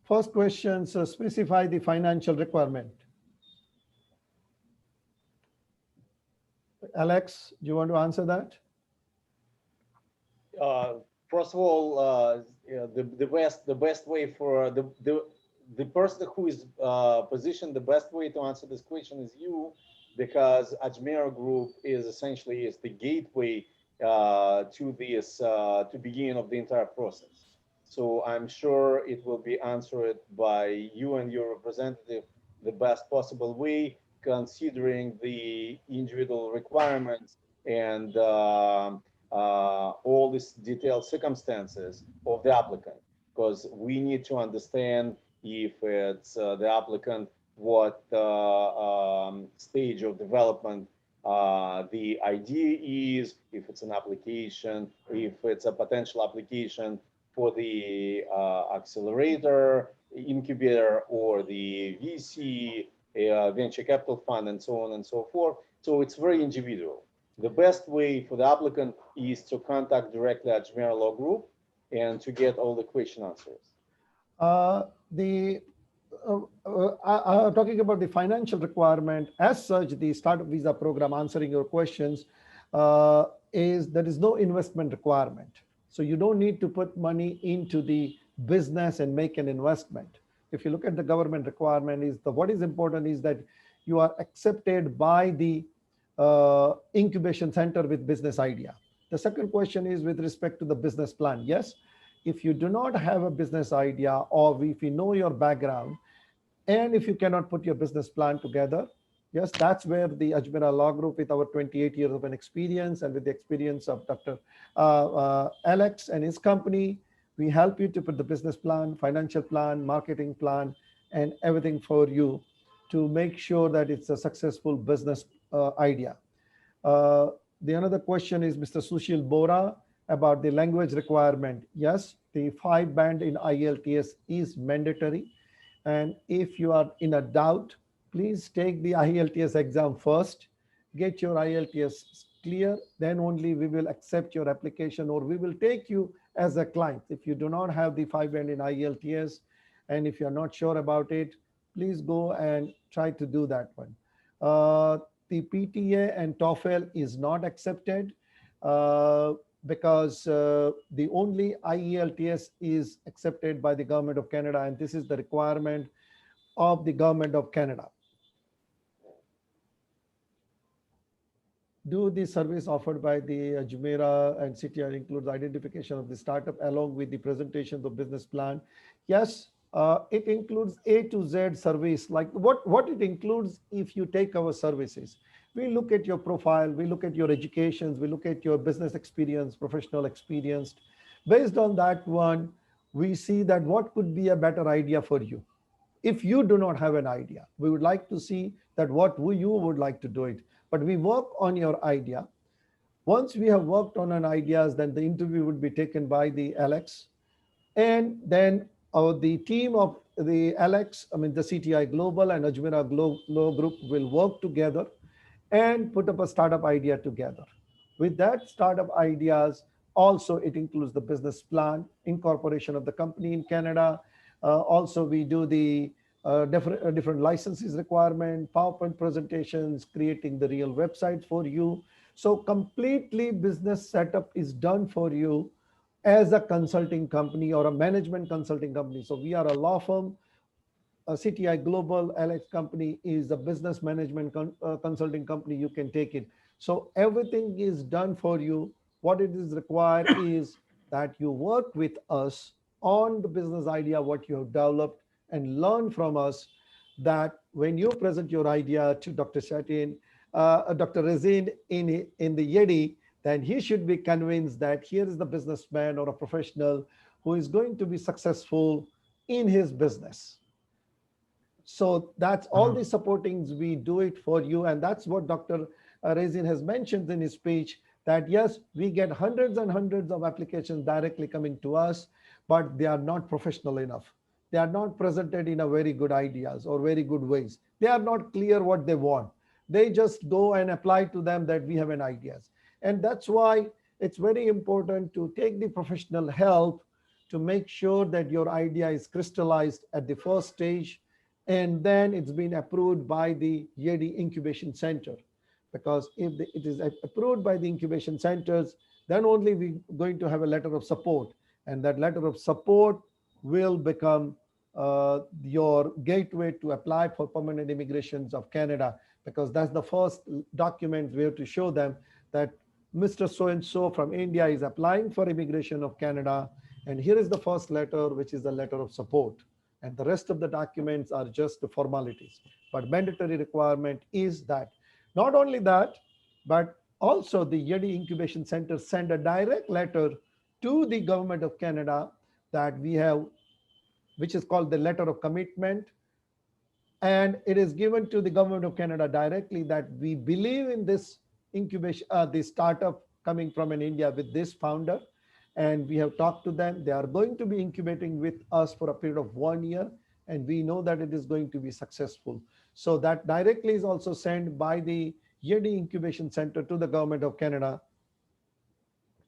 First question, so specify the financial requirement. Alex, do you want to answer that? First of all, the best way for the person who is positioned, the best way to answer this question is you, because Ajmera Group is essentially the gateway to this to beginning of the entire process. So I'm sure it will be answered by you and your representative the best possible way, considering the individual requirements and all these detailed circumstances of the applicant, because we need to understand if it's the applicant, what stage of development the idea is, if it's an application, if it's a potential application for the accelerator, incubator, or the VC, venture capital fund, and so on and so forth. So it's very individual. The best way for the applicant is to contact directly Ajmera Law Group and to get all the question answers. Talking about the financial requirement, as such, the startup visa program, answering your questions, is there is no investment requirement. So you don't need to put money into the business and make an investment. If you look at the government requirement, what is important is that you are accepted by the incubation center with business idea. The second question is with respect to the business plan. Yes, if you do not have a business idea, or if you know your background, and if you cannot put your business plan together, yes, that's where the Ajmera Law Group, with our 28 years of an experience and with the experience of Dr. Alex and his company, we help you to put the business plan, financial plan, marketing plan, and everything for you to make sure that it's a successful business idea. The another question is Mr. Sushil Bora about the language requirement. Yes, the 5 band in IELTS is mandatory. And if you are in a doubt, please take the IELTS exam first, get your IELTS clear, then only we will accept your application, or we will take you as a client. If you do not have the 5 band in IELTS, and if you're not sure about it, please go and try to do that one. The PTA and TOEFL is not accepted because the only IELTS is accepted by the Government of Canada, and this is the requirement of the Government of Canada. Do the service offered by the Ajmera and CTR includes identification of the startup along with the presentation of the business plan? Yes, it includes A to Z service. Like what it includes if you take our services. We look at your profile, we look at your educations, we look at your business experience, professional experience. Based on that one, we see that what could be a better idea for you. If you do not have an idea, we would like to see that what you would like to do it. But we work on your idea. Once we have worked on an ideas, then the interview would be taken by the Alex. And then the team of the Alex, the CTI Global and Ajmera Law Group will work together and put up a startup idea together. With that startup ideas, Also, it includes the business plan, incorporation of the company in Canada. Also, we do the different licenses requirement, PowerPoint presentations, creating the real website for you. So completely business setup is done for you as a consulting company or a management consulting company. So we are a law firm. CTI Global Alex company is a business management consulting company. You can take it. So everything is done for you. What it is required is that you work with us on the business idea, what you have developed, and learn from us that when you present your idea to Dr. Shatin, Dr. Razin in the Yeti, then he should be convinced that here is the businessman or a professional who is going to be successful in his business. So that's all the supportings we do it for you. And that's what Dr. Razin has mentioned in his speech, that yes, we get hundreds and hundreds of applications directly coming to us, but they are not professional enough. They are not presented in a very good ideas or very good ways. They are not clear what they want. They just go and apply to them that we have an ideas. And that's why it's very important to take the professional help to make sure that your idea is crystallized at the first stage, and then it's been approved by the Yeti Incubation Center. Because if it is approved by the incubation centers, then only we're going to have a letter of support. And that letter of support will become your gateway to apply for permanent immigrations of Canada, because that's the first document we have to show them that Mr. So-and-so from India is applying for immigration of Canada. And here is the first letter, which is the letter of support. And the rest of the documents are just the formalities. But mandatory requirement is that. Not only that, but also the Yeti Incubation Center send a direct letter to the government of Canada that we have, which is called the letter of commitment. And it is given to the government of Canada directly that we believe in this incubation, this startup coming from in India with this founder. And we have talked to them. They are going to be incubating with us for a period of 1 year. And we know that it is going to be successful. So that directly is also sent by the Yeti Incubation Center to the government of Canada.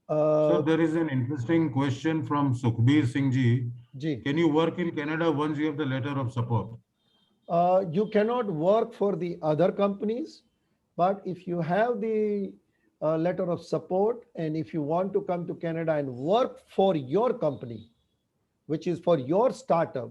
So there is an interesting question from Sukhbir Singh ji. Ji. Can you work in Canada once you have the letter of support? You cannot work for the other companies, but if you have the letter of support, and if you want to come to Canada and work for your company, which is for your startup,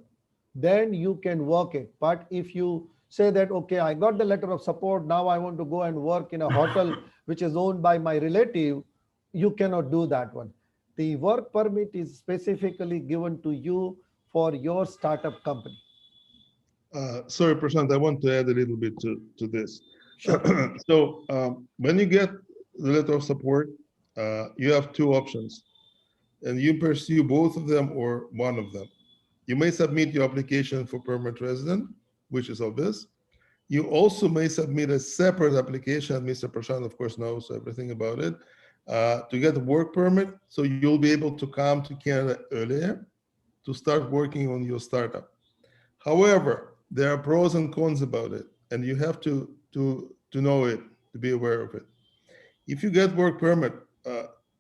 then you can work it. But if you say that, okay, I got the letter of support, now I want to go and work in a hotel which is owned by my relative, you cannot do that one. The work permit is specifically given to you for your startup company. Sorry, Prashant, I want to add a little bit to this. Sure. So when you get the letter of support, you have two options, and you pursue both of them or one of them. You may submit your application for permanent resident, which is obvious. You also may submit a separate application, Mr. Prashant, of course, knows everything about it, to get a work permit, so you'll be able to come to Canada earlier to start working on your startup. However, there are pros and cons about it, and you have to know it, to be aware of it. If you get work permit,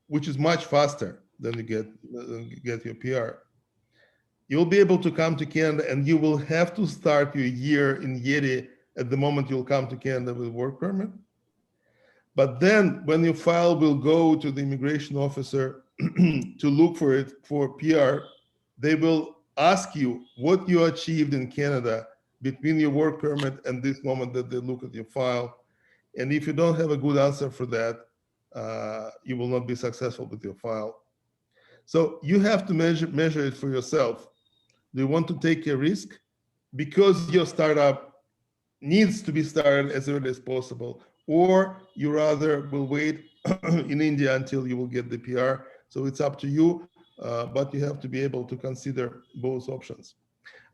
which is much faster than you get your PR, you'll be able to come to Canada, and you will have to start your year in Yeti at the moment you'll come to Canada with work permit. But then when your file will go to the immigration officer to look for it for PR, they will ask you what you achieved in Canada between your work permit and this moment that they look at your file. And if you don't have a good answer for that, you will not be successful with your file. So you have to measure it for yourself. Do you want to take a risk because your startup needs to be started as early as possible, or you rather will wait in India until you will get the PR? So it's up to you, but you have to be able to consider both options.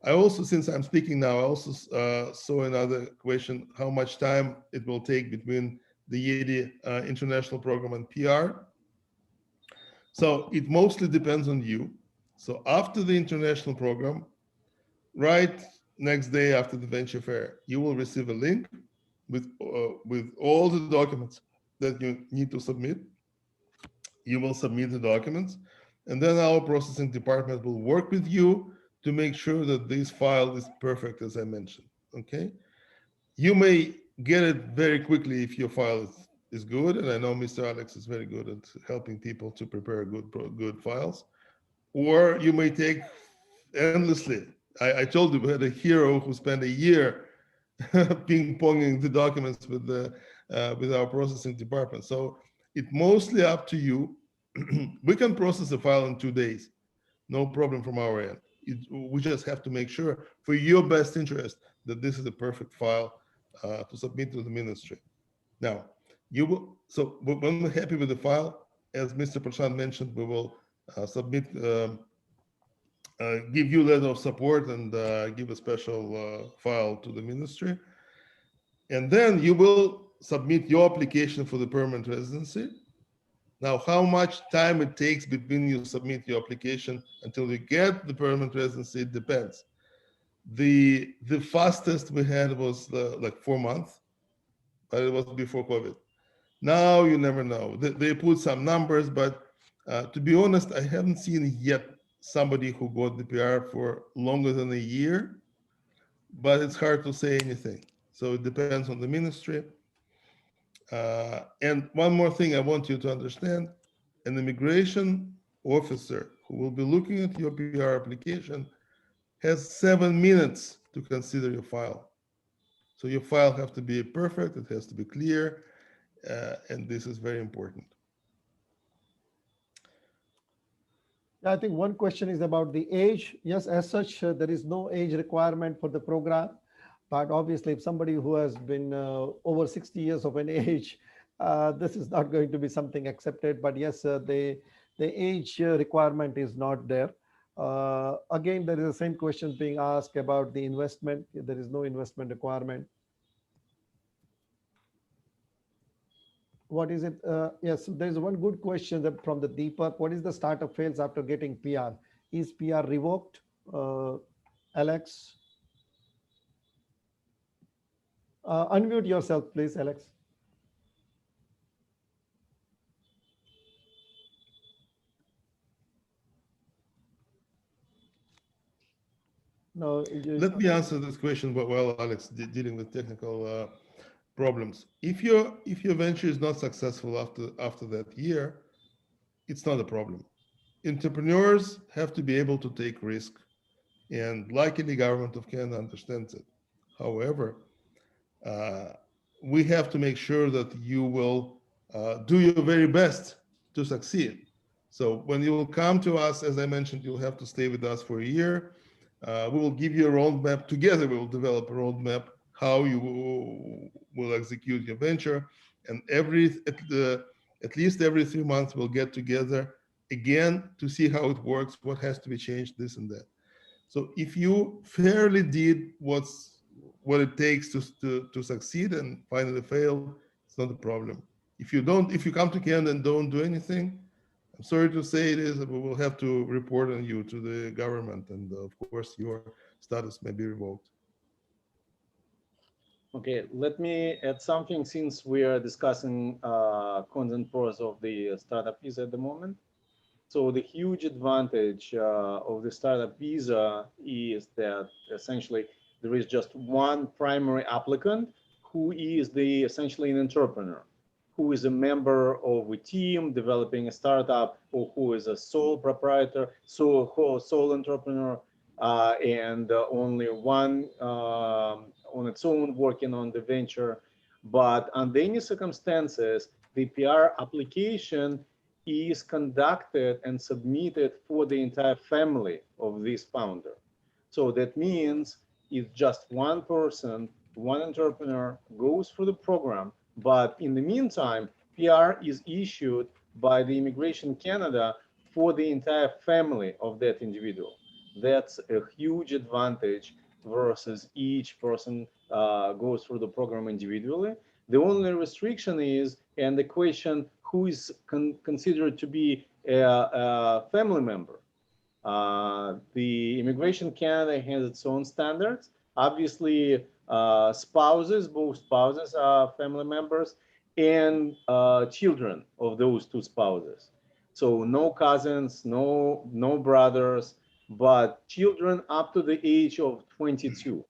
I also, since I'm speaking now, I also saw another question, how much time it will take between the Yeti international program and PR. So it mostly depends on you. So after the international program, right next day after the venture fair, you will receive a link with all the documents that you need to submit. You will submit the documents, and then our processing department will work with you to make sure that this file is perfect, as I mentioned. Okay, you may get it very quickly if your file is good, and I know Mr. Alex is very good at helping people to prepare good files. Or you may take endlessly. I told you we had a hero who spent a year ping-ponging the documents with our processing department. So it's mostly up to you. We can process a file in 2 days, no problem from our end. We just have to make sure, for your best interest, that this is a perfect file to submit to the ministry. Now, you will. So when we're happy with the file, as Mr. Prashant mentioned, we will submit. Give you letter of support and give a special file to the ministry. And then you will submit your application for the permanent residency. Now, how much time it takes between you submit your application until you get the permanent residency, it depends. The fastest we had was like 4 months, but it was before COVID. Now you never know. They put some numbers, but to be honest, I haven't seen yet somebody who got the PR for longer than a year, but it's hard to say anything. So it depends on the ministry. And one more thing I want you to understand, an immigration officer who will be looking at your PR application has 7 minutes to consider your file. So your file has to be perfect, it has to be clear, and this is very important. I think one question is about the age. Yes, as such, there is no age requirement for the program. But obviously, if somebody who has been over 60 years of an age, this is not going to be something accepted. But yes, the age requirement is not there. Again, there is the same question being asked about the investment. There is no investment requirement. What is it? Yes, there's one good question from the Deepak. What is the startup fails after getting PR? Is PR revoked? Alex? Unmute yourself, please, Alex. No. Let me answer this question while Alex dealing with technical problems. If your venture is not successful after that year, it's not a problem. Entrepreneurs have to be able to take risk, and luckily, government of Canada understands it. However, we have to make sure that you will do your very best to succeed. So when you will come to us, as I mentioned, you'll have to stay with us for a year. We will give you a roadmap. Together, we will develop a roadmap how you will execute your venture. And at least every 3 months, we'll get together again to see how it works, what has to be changed, this and that. So if you fairly did what it takes to succeed and finally fail, it's not a problem. If you come to Canada and don't do anything, I'm sorry to say it is, we will have to report on you to the government, and of course your status may be revoked. Okay, let me add something since we are discussing content pros of the startup visa at the moment. So the huge advantage of the startup visa is that essentially there is just one primary applicant who is essentially an entrepreneur, who is a member of a team developing a startup, or who is a sole proprietor, sole entrepreneur, and only one on its own working on the venture. But under any circumstances, the PR application is conducted and submitted for the entire family of this founder. So that means it's just one person, one entrepreneur goes through the program, but in the meantime, PR is issued by the Immigration Canada for the entire family of that individual. That's a huge advantage versus each person goes through the program individually. The only restriction is, and the question, who is considered to be a family member? The Immigration Canada has its own standards. Obviously, spouses, both spouses are family members, and children of those two spouses. So no cousins, no brothers, but children up to the age of 22.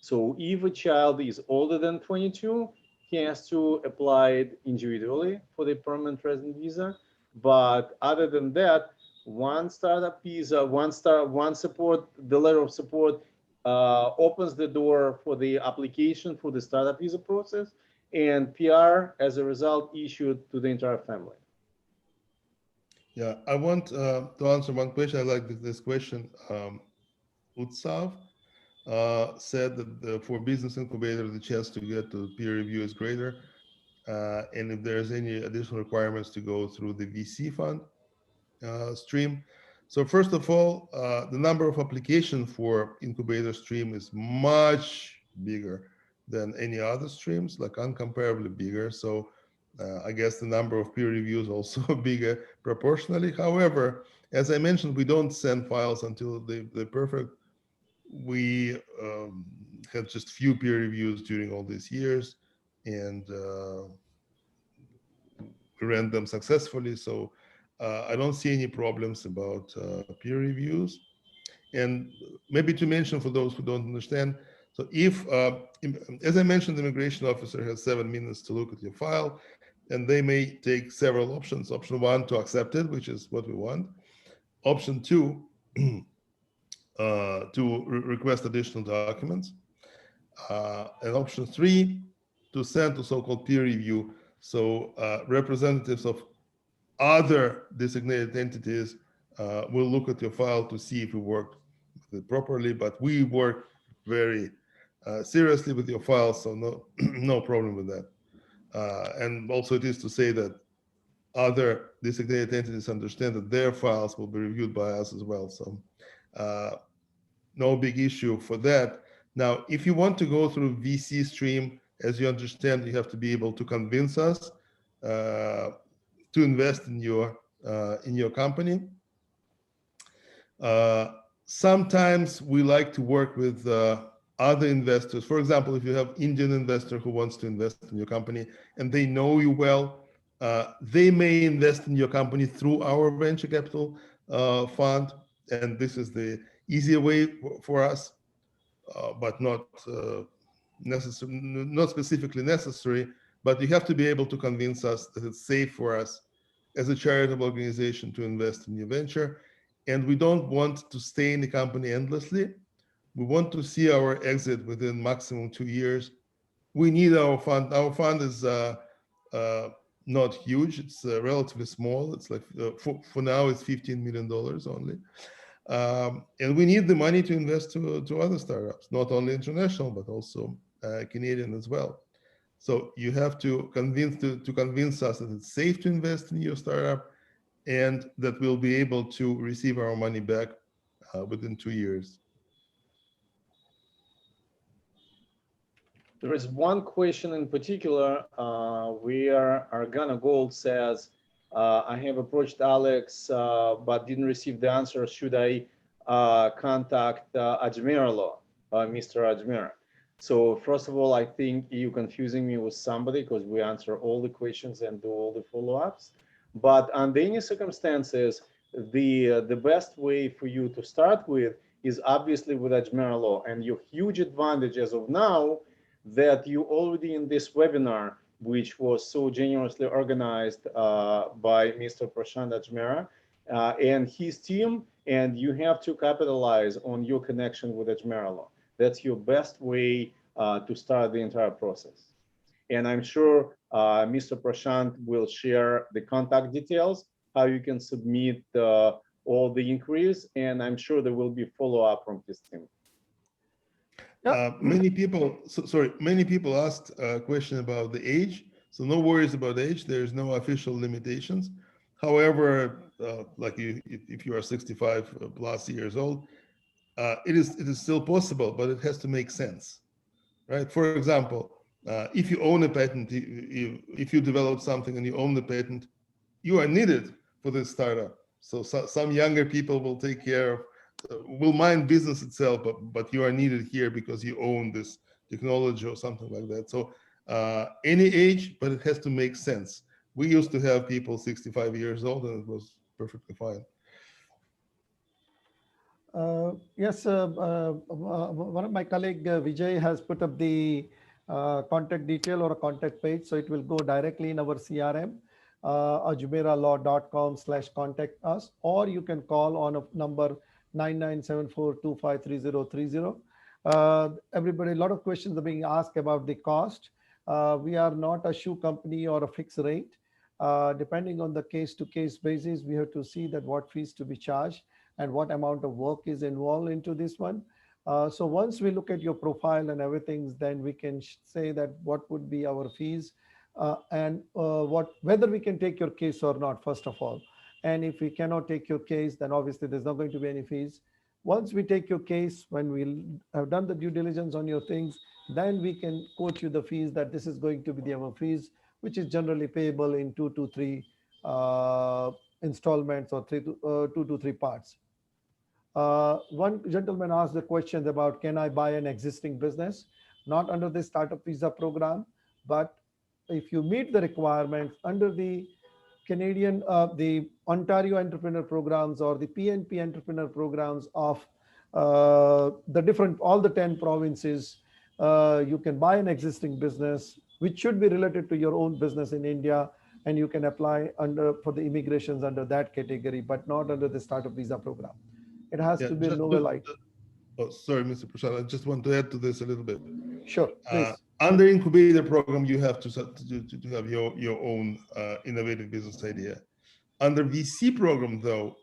So if a child is older than 22, he has to apply it individually for the permanent resident visa. But other than that, one startup visa, one support, the letter of support opens the door for the application for the startup visa process, and PR as a result issued to the entire family. Yeah, I want to answer one question. I like this question. Utsav said that for business incubator, the chance to get to peer review is greater. And if there's any additional requirements to go through the VC fund stream. So first of all, the number of applications for incubator stream is much bigger than any other streams, like incomparably bigger. So I guess the number of peer reviews also bigger proportionally. However, as I mentioned, we don't send files until they're perfect. We had just few peer reviews during all these years, and we ran them successfully. So I don't see any problems about peer reviews. And maybe to mention for those who don't understand, so if, as I mentioned, the immigration officer has 7 minutes to look at your file, and they may take several options. Option 1, to accept it, which is what we want. Option 2, to request additional documents. And option 3, to send to so-called peer review. So representatives of other designated entities will look at your file to see if you worked properly, but we work very seriously with your file, so no problem with that. And also it is to say that other designated entities understand that their files will be reviewed by us as well. So no big issue for that. Now, if you want to go through VC stream, as you understand, you have to be able to convince us to invest in your company. Sometimes we like to work with other investors. For example, if you have Indian investor who wants to invest in your company and they know you well, they may invest in your company through our venture capital fund, and this is the easier way for us, but not specifically necessary. But you have to be able to convince us that it's safe for us as a charitable organization to invest in your venture. And we don't want to stay in the company endlessly. We want to see our exit within maximum 2 years. We need our fund. Our fund is not huge. It's relatively small. It's like, for now, it's $15 million only. And we need the money to invest to other startups, not only international, but also Canadian as well. So you have to convince us that it's safe to invest in your startup, and that we'll be able to receive our money back within 2 years. There is one question in particular where Argana Gold says, I have approached Alex, but didn't receive the answer. Should I contact Ajmera Law, Mr. Ajmera? So first of all, I think you're confusing me with somebody, because we answer all the questions and do all the follow-ups. But under any circumstances, the best way for you to start with is obviously with Ajmera Law. And your huge advantage as of now, that you already in this webinar, which was so generously organized by Mr. Prashant Ajmera and his team, and you have to capitalize on your connection with Ajmera Law. That's your best way to start the entire process. And I'm sure Mr. Prashant will share the contact details, how you can submit all the inquiries, and I'm sure there will be follow-up from his team. Many people asked a question about the age. So no worries about age. There's no official limitations. However, like if you are 65 plus years old, it is still possible, but it has to make sense, right? For example, if you own a patent, if you develop something and you own the patent, you are needed for this startup. So some younger people will take care of, will mind business itself, but you are needed here because you own this technology or something like that. So any age, but it has to make sense. We used to have people 65 years old, and it was perfectly fine. Yes, one of my colleague Vijay has put up the contact detail or a contact page, so it will go directly in our CRM, ajmeralaw.com/contact us, or you can call on a number 9974253030. Everybody, a lot of questions are being asked about the cost. We are not a shoe company or a fixed rate. Depending on the case-to-case basis, we have to see that what fees to be charged and what amount of work is involved into this one. So once we look at your profile and everything, then we can say that what would be our fees and whether we can take your case or not, first of all. And if we cannot take your case, then obviously there's not going to be any fees. Once we take your case, when we have done the due diligence on your things, then we can quote you the fees that this is going to be our fees, which is generally payable in 2 to 3 installments or 2 to 3 parts. One gentleman asked the question about, can I buy an existing business? Not under the startup visa program, but if you meet the requirements under the Canadian, the Ontario entrepreneur programs or the PNP entrepreneur programs of all the 10 provinces, you can buy an existing business, which should be related to your own business in India, and you can apply for the immigrations under that category, but not under the startup visa program. It has to be novel. Oh, sorry, Mr. Prasad. I just want to add to this a little bit. Sure, please. Under incubator program, you have to have your own innovative business idea. Under VC program, though,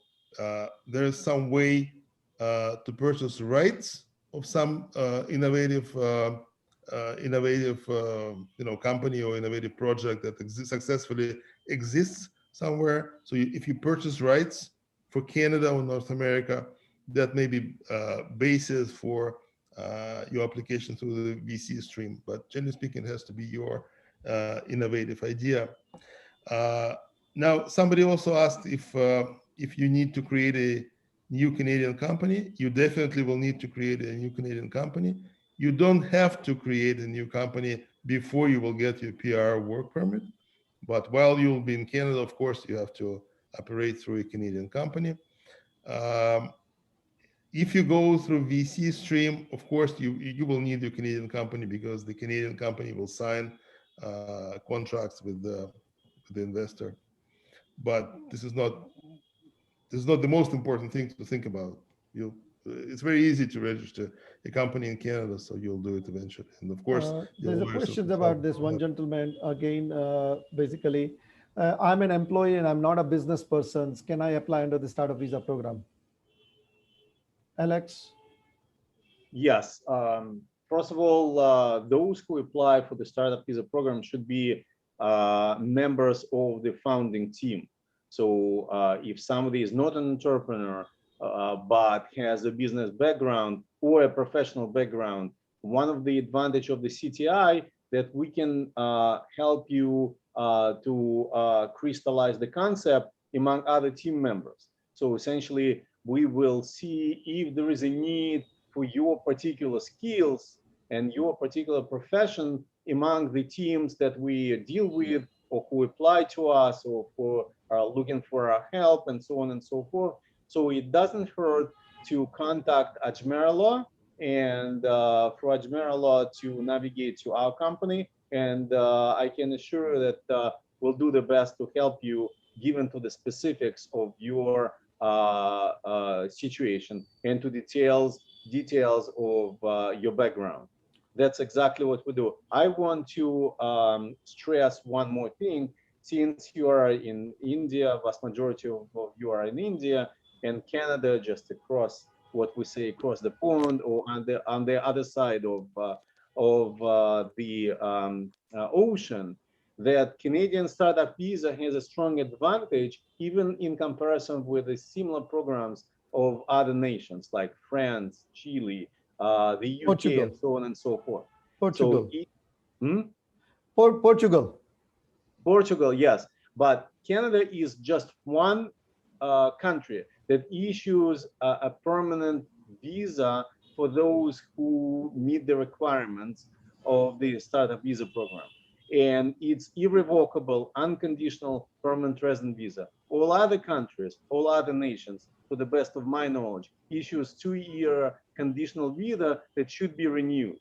there is some way to purchase rights of some innovative company or innovative project that successfully exists somewhere. So if you purchase rights for Canada or North America, that may be basis for your application through the VC stream. But generally speaking, it has to be your innovative idea. Now, somebody also asked if you need to create a new Canadian company. You definitely will need to create a new Canadian company. You don't have to create a new company before you will get your PR work permit. But while you'll be in Canada, of course, you have to operate through a Canadian company. If you go through VC stream, of course, you will need your Canadian company because the Canadian company will sign contracts with the investor. But this is not the most important thing to think about. It's very easy to register a company in Canada, so you'll do it eventually. And of course, there's a question about this one gentleman again. Basically, I'm an employee and I'm not a business person. Can I apply under the startup visa program? Alex? Yes. First of all, those who apply for the startup visa program should be members of the founding team. So if somebody is not an entrepreneur, but has a business background or a professional background, one of the advantage of the CTI that we can help you to crystallize the concept among other team members. So essentially, we will see if there is a need for your particular skills and your particular profession among the teams that we deal with or who apply to us or who are looking for our help and so on and so forth. So it doesn't hurt to contact Ajmera Law and for Ajmera Law to navigate to our company. And I can assure you that we'll do the best to help you given to the specifics of your situation and to details of your background. That's exactly what we do. I want to stress one more thing. Since you are in India, vast majority of you are in India, and Canada just across what we say across the pond or on the other side of the ocean, that Canadian startup visa has a strong advantage even in comparison with the similar programs of other nations like France, Chile, the UK, Portugal, and so on and so forth. Portugal. So, Portugal. Portugal, yes. But Canada is just one country that issues a permanent visa for those who meet the requirements of the startup visa program. and it's irrevocable, unconditional permanent resident visa. All other countries, all other nations, to the best of my knowledge, issues 2-year conditional visa that should be renewed.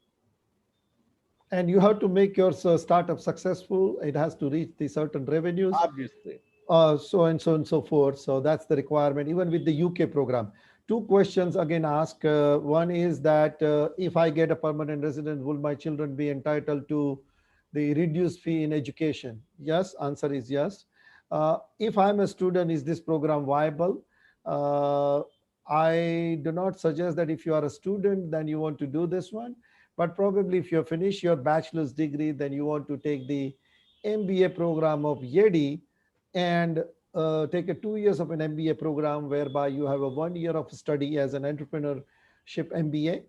And you have to make your startup successful. It has to reach the certain revenues, Obviously. so and so and so forth. So that's the requirement, even with the UK program. Two questions again asked. One is that if I get a permanent resident, will my children be entitled to the reduced fee in education? Yes, answer is yes. If I'm a student, is this program viable? Uh, I do not suggest that if you are a student, then you want to do this one. But probably if you finish your bachelor's degree, then you want to take the MBA program of YEDI and take a 2 years of an MBA program whereby you have a 1 year of study as an entrepreneurship MBA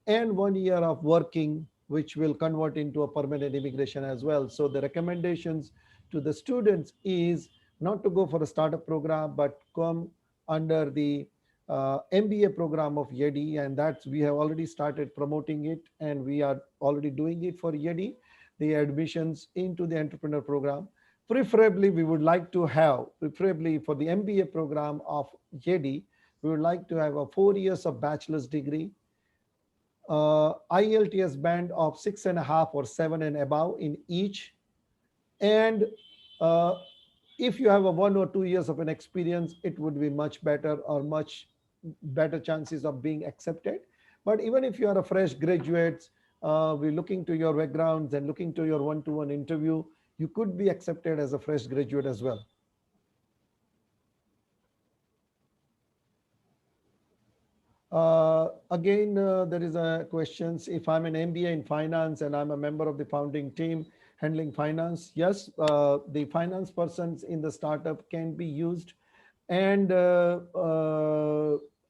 and 1 year of working, which will convert into a permanent immigration as well. So the recommendations to the students is not to go for a startup program, but come under the MBA program of YEDI, and that's we have already started promoting it, and we are already doing it for YEDI, the admissions into the entrepreneur program. Preferably, we would like to have, preferably for the MBA program of YEDI, we would like to have a 4 years of bachelor's degree, IELTS band of 6.5 or 7 and above in each. And if you have a 1 or 2 years of an experience, it would be much better or much better chances of being accepted. But even if you are a fresh graduate, we're looking to your backgrounds and looking to your one-to-one interview, you could be accepted as a fresh graduate as well. Again, there is a questions. If I'm an MBA in finance and I'm a member of the founding team handling finance, yes, the finance persons in the startup can be used, and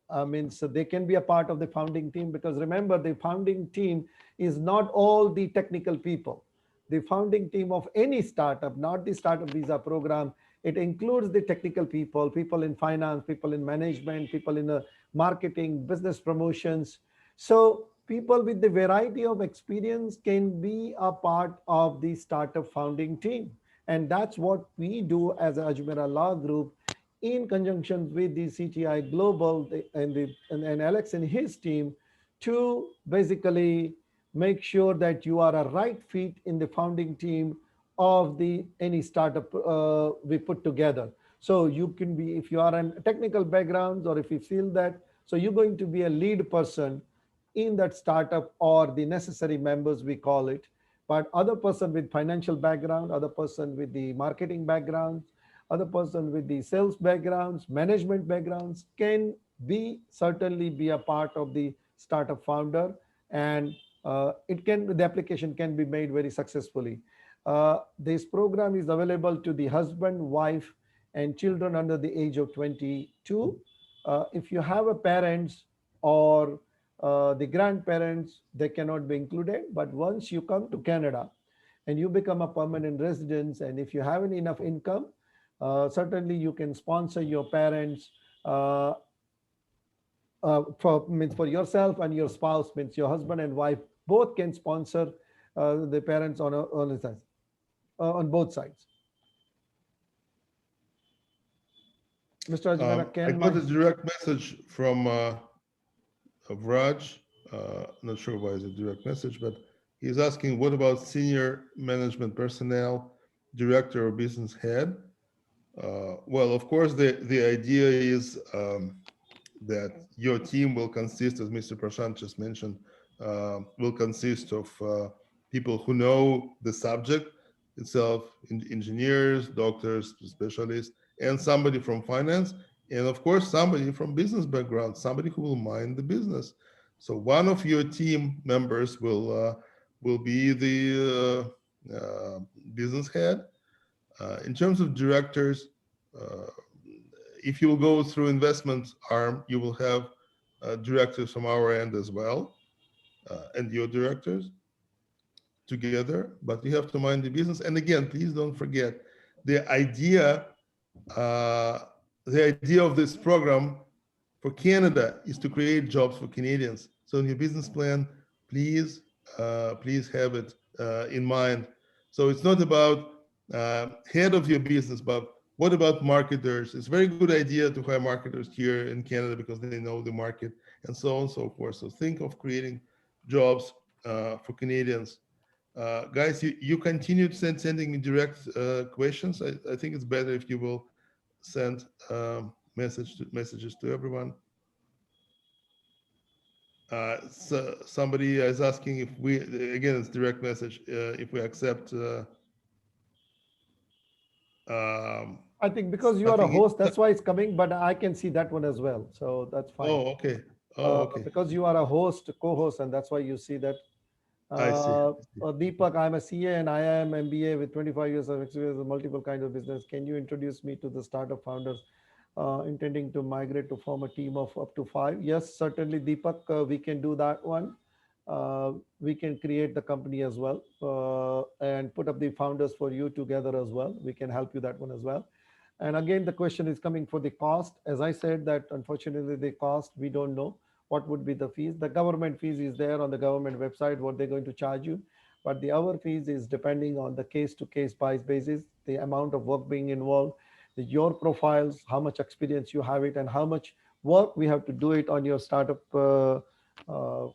I mean, so they can be a part of the founding team, because remember, the founding team is not all the technical people. The founding team of any startup, not the startup visa program, it includes the technical people, people in finance, people in management, people in marketing, business promotions. So people with the variety of experience can be a part of the startup founding team. And that's what we do as Ajmera Law Group in conjunction with the CTI Global and Alex and his team, to basically make sure that you are a right fit in the founding team of the any startup we put together. So you can be, if you are in technical backgrounds, or if you feel that, so you're going to be a lead person in that startup, or the necessary members we call it. But other person with financial background, other person with the marketing background, other person with the sales backgrounds, management backgrounds can be certainly be a part of the startup founder, and the application can be made very successfully. This program is available to the husband, wife, and children under the age of 22. If you have a parents or the grandparents, they cannot be included. But once you come to Canada and you become a permanent resident, and if you have enough income, certainly you can sponsor your parents for yourself, and your spouse, means your husband and wife, both can sponsor the parents on both sides. Mr. Ajmera, I got a direct message from Raj. Not sure why it's a direct message, but he's asking, what about senior management personnel, director or business head? Well, of course, the idea is that your team will consist, as Mr. Prashant just mentioned, will consist of people who know the subject itself, engineers, doctors, specialists, and somebody from finance, and of course, somebody from business background, somebody who will mind the business. So one of your team members will be the business head. In terms of directors, if you will go through investment arm, you will have directors from our end as well, and your directors together, but you have to mind the business. And again, please don't forget the idea of this program for Canada is to create jobs for Canadians. So in your business plan, please have it in mind. So it's not about head of your business, but what about marketers? It's a very good idea to hire marketers here in Canada because they know the market and so on and so forth. So think of creating jobs for Canadians. Guys, you continue to sending me direct questions. I think it's better if you will send messages to everyone. So somebody is asking if we, again, it's direct message, if we accept. I think because you I are a think host, that's why it's coming, but I can see that one as well. So that's fine. Oh, okay. Oh, okay. Because you are a host, co-host, and that's why you see that. I see. Deepak, I'm a CA and I am MBA with 25 years of experience in multiple kinds of business. Can you introduce me to the startup founders intending to migrate to form a team of up to 5? Yes, certainly, Deepak, we can do that one. We can create the company as well and put up the founders for you together as well. We can help you that one as well. And again, the question is coming for the cost. As I said, that unfortunately the cost, we don't know what would be the fees. The government fees is there on the government website, what they're going to charge you. But the our fees is depending on the case to case basis, the amount of work being involved, your profiles, how much experience you have it, and how much work we have to do it on your startup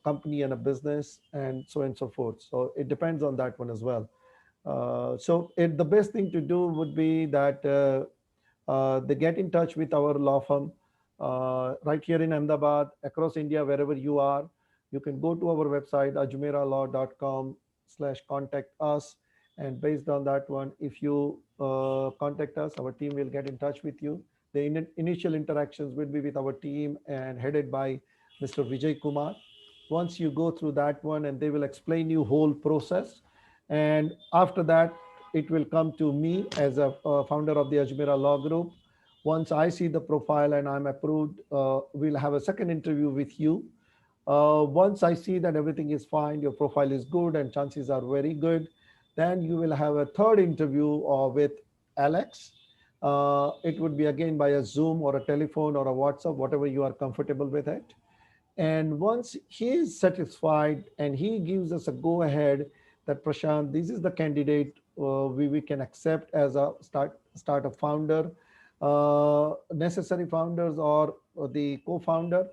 company and a business, and so on and so forth. So it depends on that one as well. The best thing to do would be that they get in touch with our law firm right here in Ahmedabad, across India, wherever you are. You can go to our website, ajmeralaw.com/contact us. And based on that one, if you contact us, our team will get in touch with you. The initial interactions will be with our team and headed by Mr. Vijay Kumar. Once you go through that one, and they will explain you whole process. And after that, it will come to me as a founder of the Ajmera Law Group. Once I see the profile and I'm approved, we'll have a second interview with you. Once I see that everything is fine, your profile is good and chances are very good, then you will have a third interview with Alex. It would be again by a Zoom or a telephone or a WhatsApp, whatever you are comfortable with it. And once he is satisfied and he gives us a go ahead that Prashant, this is the candidate we can accept as a startup founder, necessary founders or the co-founder,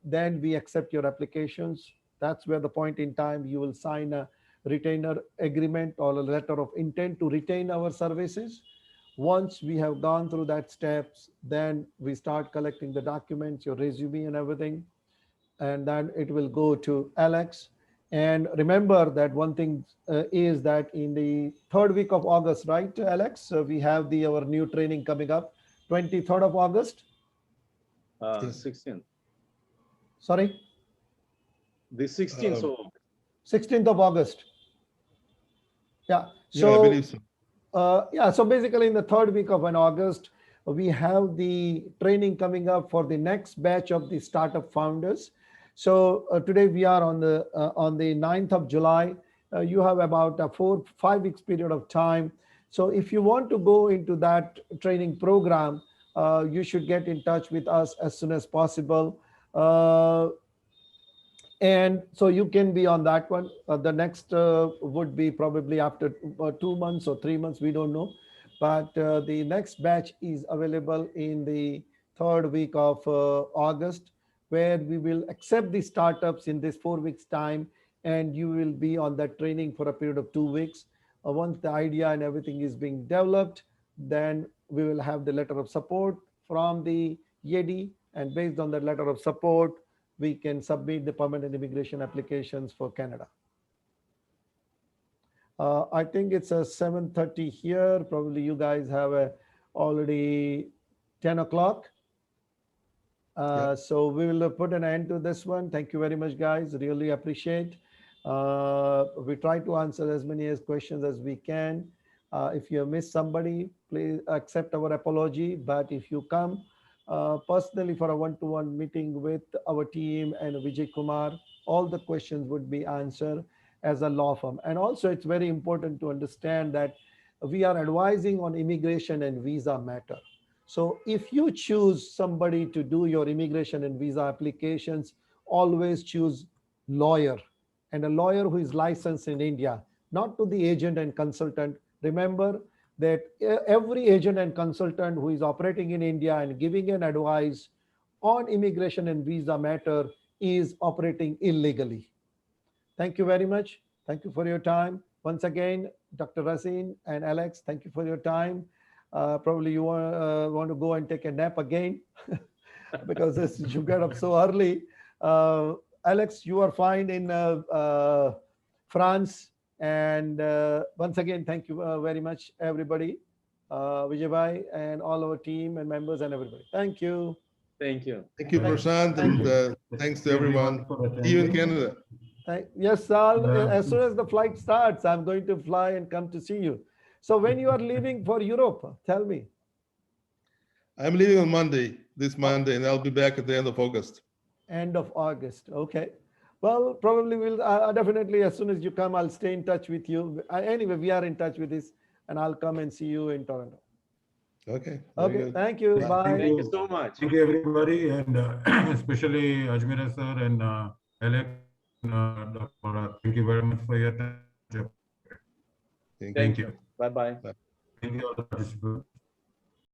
then we accept your applications. That's where the point in time you will sign a retainer agreement or a letter of intent to retain our services. Once we have gone through that steps, then we start collecting the documents, your resume and everything. And then it will go to Alex. And remember that one thing is that in the third week of August, right, Alex? We have our new training coming up, 23rd of August. 16th. Sorry? The 16th of 16th of August. Yeah. So, yeah, I believe so. So basically in the third week of August, we have the training coming up for the next batch of the startup founders. So today we are on the 9th of July. You have about a 4-5 weeks period of time. So if you want to go into that training program, you should get in touch with us as soon as possible. And so you can be on that one. The next would be probably after 2 months or 3 months, we don't know. But the next batch is available in the third week of August, where we will accept the startups in this 4 weeks time, and you will be on that training for a period of 2 weeks. Once the idea and everything is being developed, then we will have the letter of support from the EAD, and based on that letter of support, we can submit the permanent immigration applications for Canada. I think it's a 7:30 here. Probably you guys have already 10 o'clock. So we will put an end to this one. Thank you very much, guys. Really appreciate. We try to answer as many questions as we can. If you have missed somebody, please accept our apology. But if you come personally for a one-to-one meeting with our team and Vijay Kumar, all the questions would be answered as a law firm. And also it's very important to understand that we are advising on immigration and visa matter. So if you choose somebody to do your immigration and visa applications, always choose lawyer, and a lawyer who is licensed in India, not to the agent and consultant. Remember that every agent and consultant who is operating in India and giving an advice on immigration and visa matter is operating illegally. Thank you very much. Thank you for your time. Once again, Dr. Rasin and Alex, thank you for your time. Probably you want to go and take a nap again because you got up so early. Alex, you are fine in France. And once again, thank you very much, everybody. Vijay Bhai and all our team and members and everybody. Thank you. Thank you. Thank you, Prashant, and thanks to everyone. See you in Canada. Yes, Sal, as soon as the flight starts, I'm going to fly and come to see you. So when you are leaving for Europe, tell me. I'm leaving on Monday, this Monday, and I'll be back at the end of August. End of August. Okay. Well, probably we'll definitely, as soon as you come, I'll stay in touch with you. Anyway, we are in touch with this, and I'll come and see you in Toronto. Okay. Okay. Good. Thank you. Bye. Bye. Thank you so much. Thank you, everybody, and especially Ajmera sir and Alex. Thank you very much for your time. Thank Thank you. you. Bye-bye. Thank you all the participants.